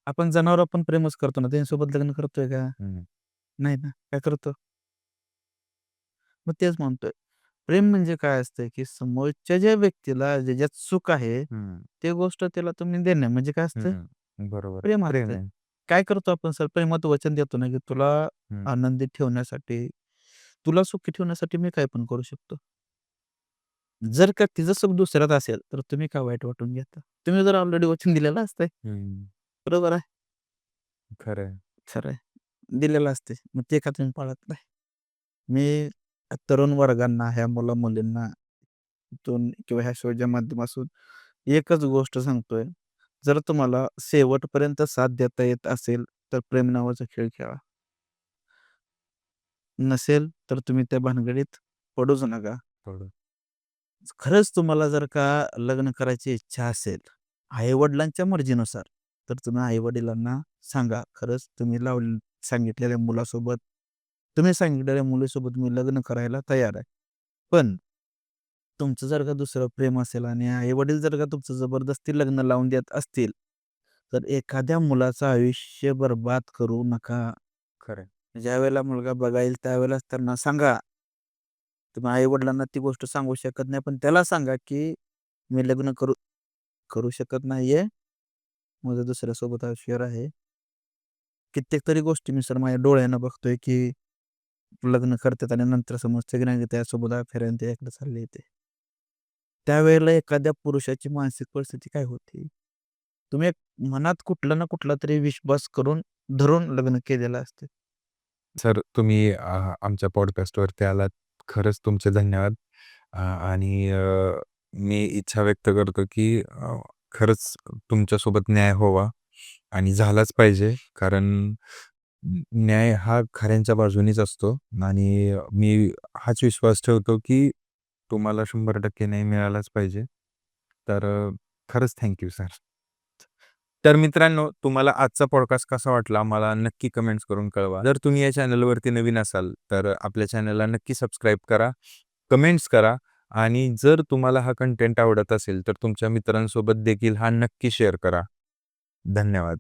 आपण जनावरं पण प्रेमच करतो ना, त्यांच्यासोबत लग्न करतोय का? हं. नाही ना. काय करतो? मग तेच म्हणतोय. प्रेम म्हणजे काय असतं, की समोरच्या ज्या व्यक्तीला ज्याच्यात सुख आहे, हं. ते गोष्ट त्याला तुम्ही देणं म्हणजे काय असतं? हं. बरोबर आहे. प्रेम प्रेम असतं. आहे. काय करतो आपण सर प्रेमात वचन देतो ना, की तुला हं. आनंदी ठेवण्यासाठी, तुला सुखी ठेवण्यासाठी मी काय पण करू शकतो. जर का तिचं सुख दुसऱ्यात असेल, तर तुम्ही का वाईट वाटून घेता? तुम्ही जर ऑलरेडी वचन दिलेलं असतंय. हं. बरोबर आहे. खरं आहे. खरं आहे. दिलेलं असते. मग ते का तुम्ही पाळत नाही? मी तरुण वर्गांना, ह्या मुला-मुलींना तून किंवा ह्या शोच्या माध्यमातून एकच गोष्ट सांगतोय. जर तुम्हाला शेवटपर्यंत साथ देता येत असेल, तर प्रेम नावाचा खेळ खेळा. नसेल, तर तुम्ही त्या भानगडीत पडूच नका. थोडं. खरंच तुम्हाला जर का लग्न करायची इच्छा असेल, आई-वडिलांच्या मर्जीनुसार, तर तुम्ही आई-वडिलांना सांगा. खरंच तुम्ही सांगितलेल्या मुलासोबत तुम्ही सांगितलेल्या मुलीसोबत मी लग्न करायला तयार आहे. पण तुमचं जर का दुसरं प्रेम असेल आणि आई-वडील जर का तुमचं जबरदस्ती लग्न लावून देत असतील, तर एखाद्या मुलाचं आयुष्य बरबाद करू नका. खरं आहे. ज्यावेळेला मुलगा बघाईल त्यावेळेलाच त्यांना सांगा. तुम्ही आई-वडिलांना ती गोष्ट सांगू शकत नाही, पण त्याला सांगा, की मी लग्न करू करू शकत नाहीये. माझं दुसऱ्यासोबत अफेअर आहे. कित्येक तरी गोष्टी मी सर माझ्या डोळ्यानं बघतोय, की लग्न करतात आणि नंतर समजतं की नाही त्यासोबत अफेअर आहे आणि त्याच्याकडे चालले ते. त्यावेळेला एखाद्या पुरुषाची मानसिक परिस्थिती काय होती? तुम्ही एक मनात कुठला ना कुठला तरी विश्वास करून धरून लग्न केलेलं असतं. सर तुम्ही आमच्या पॉडकास्टवरती आलात. खरंच तुमचे धन्यवाद. आणि मी इच्छा व्यक्त करतो, की खरंच तुमच्यासोबत न्याय व्हावा आणि झालाच पाहिजे. कारण न्याय हा खऱ्यांच्या बाजूनीच असतो आणि मी हाच विश्वास ठेवतो, की तुम्हाला 100% न्याय मिळालाच पाहिजे. तर खरंच थँक यू सर. तर मित्रांनो, तुम्हाला आजचा पॉडकास्ट कसा वाटला मला नक्की कमेंट्स करून कळवा. जर तुम्ही या चॅनलवरती नवीन असाल, तर आपल्या चॅनलला नक्की सबस्क्राईब करा, कमेंट्स करा आणि जर तुम्हाला हा कंटेंट आवडत असेल, तर तुमच्या मित्रांसोबत देखील हा नक्की शेअर करा. धन्यवाद.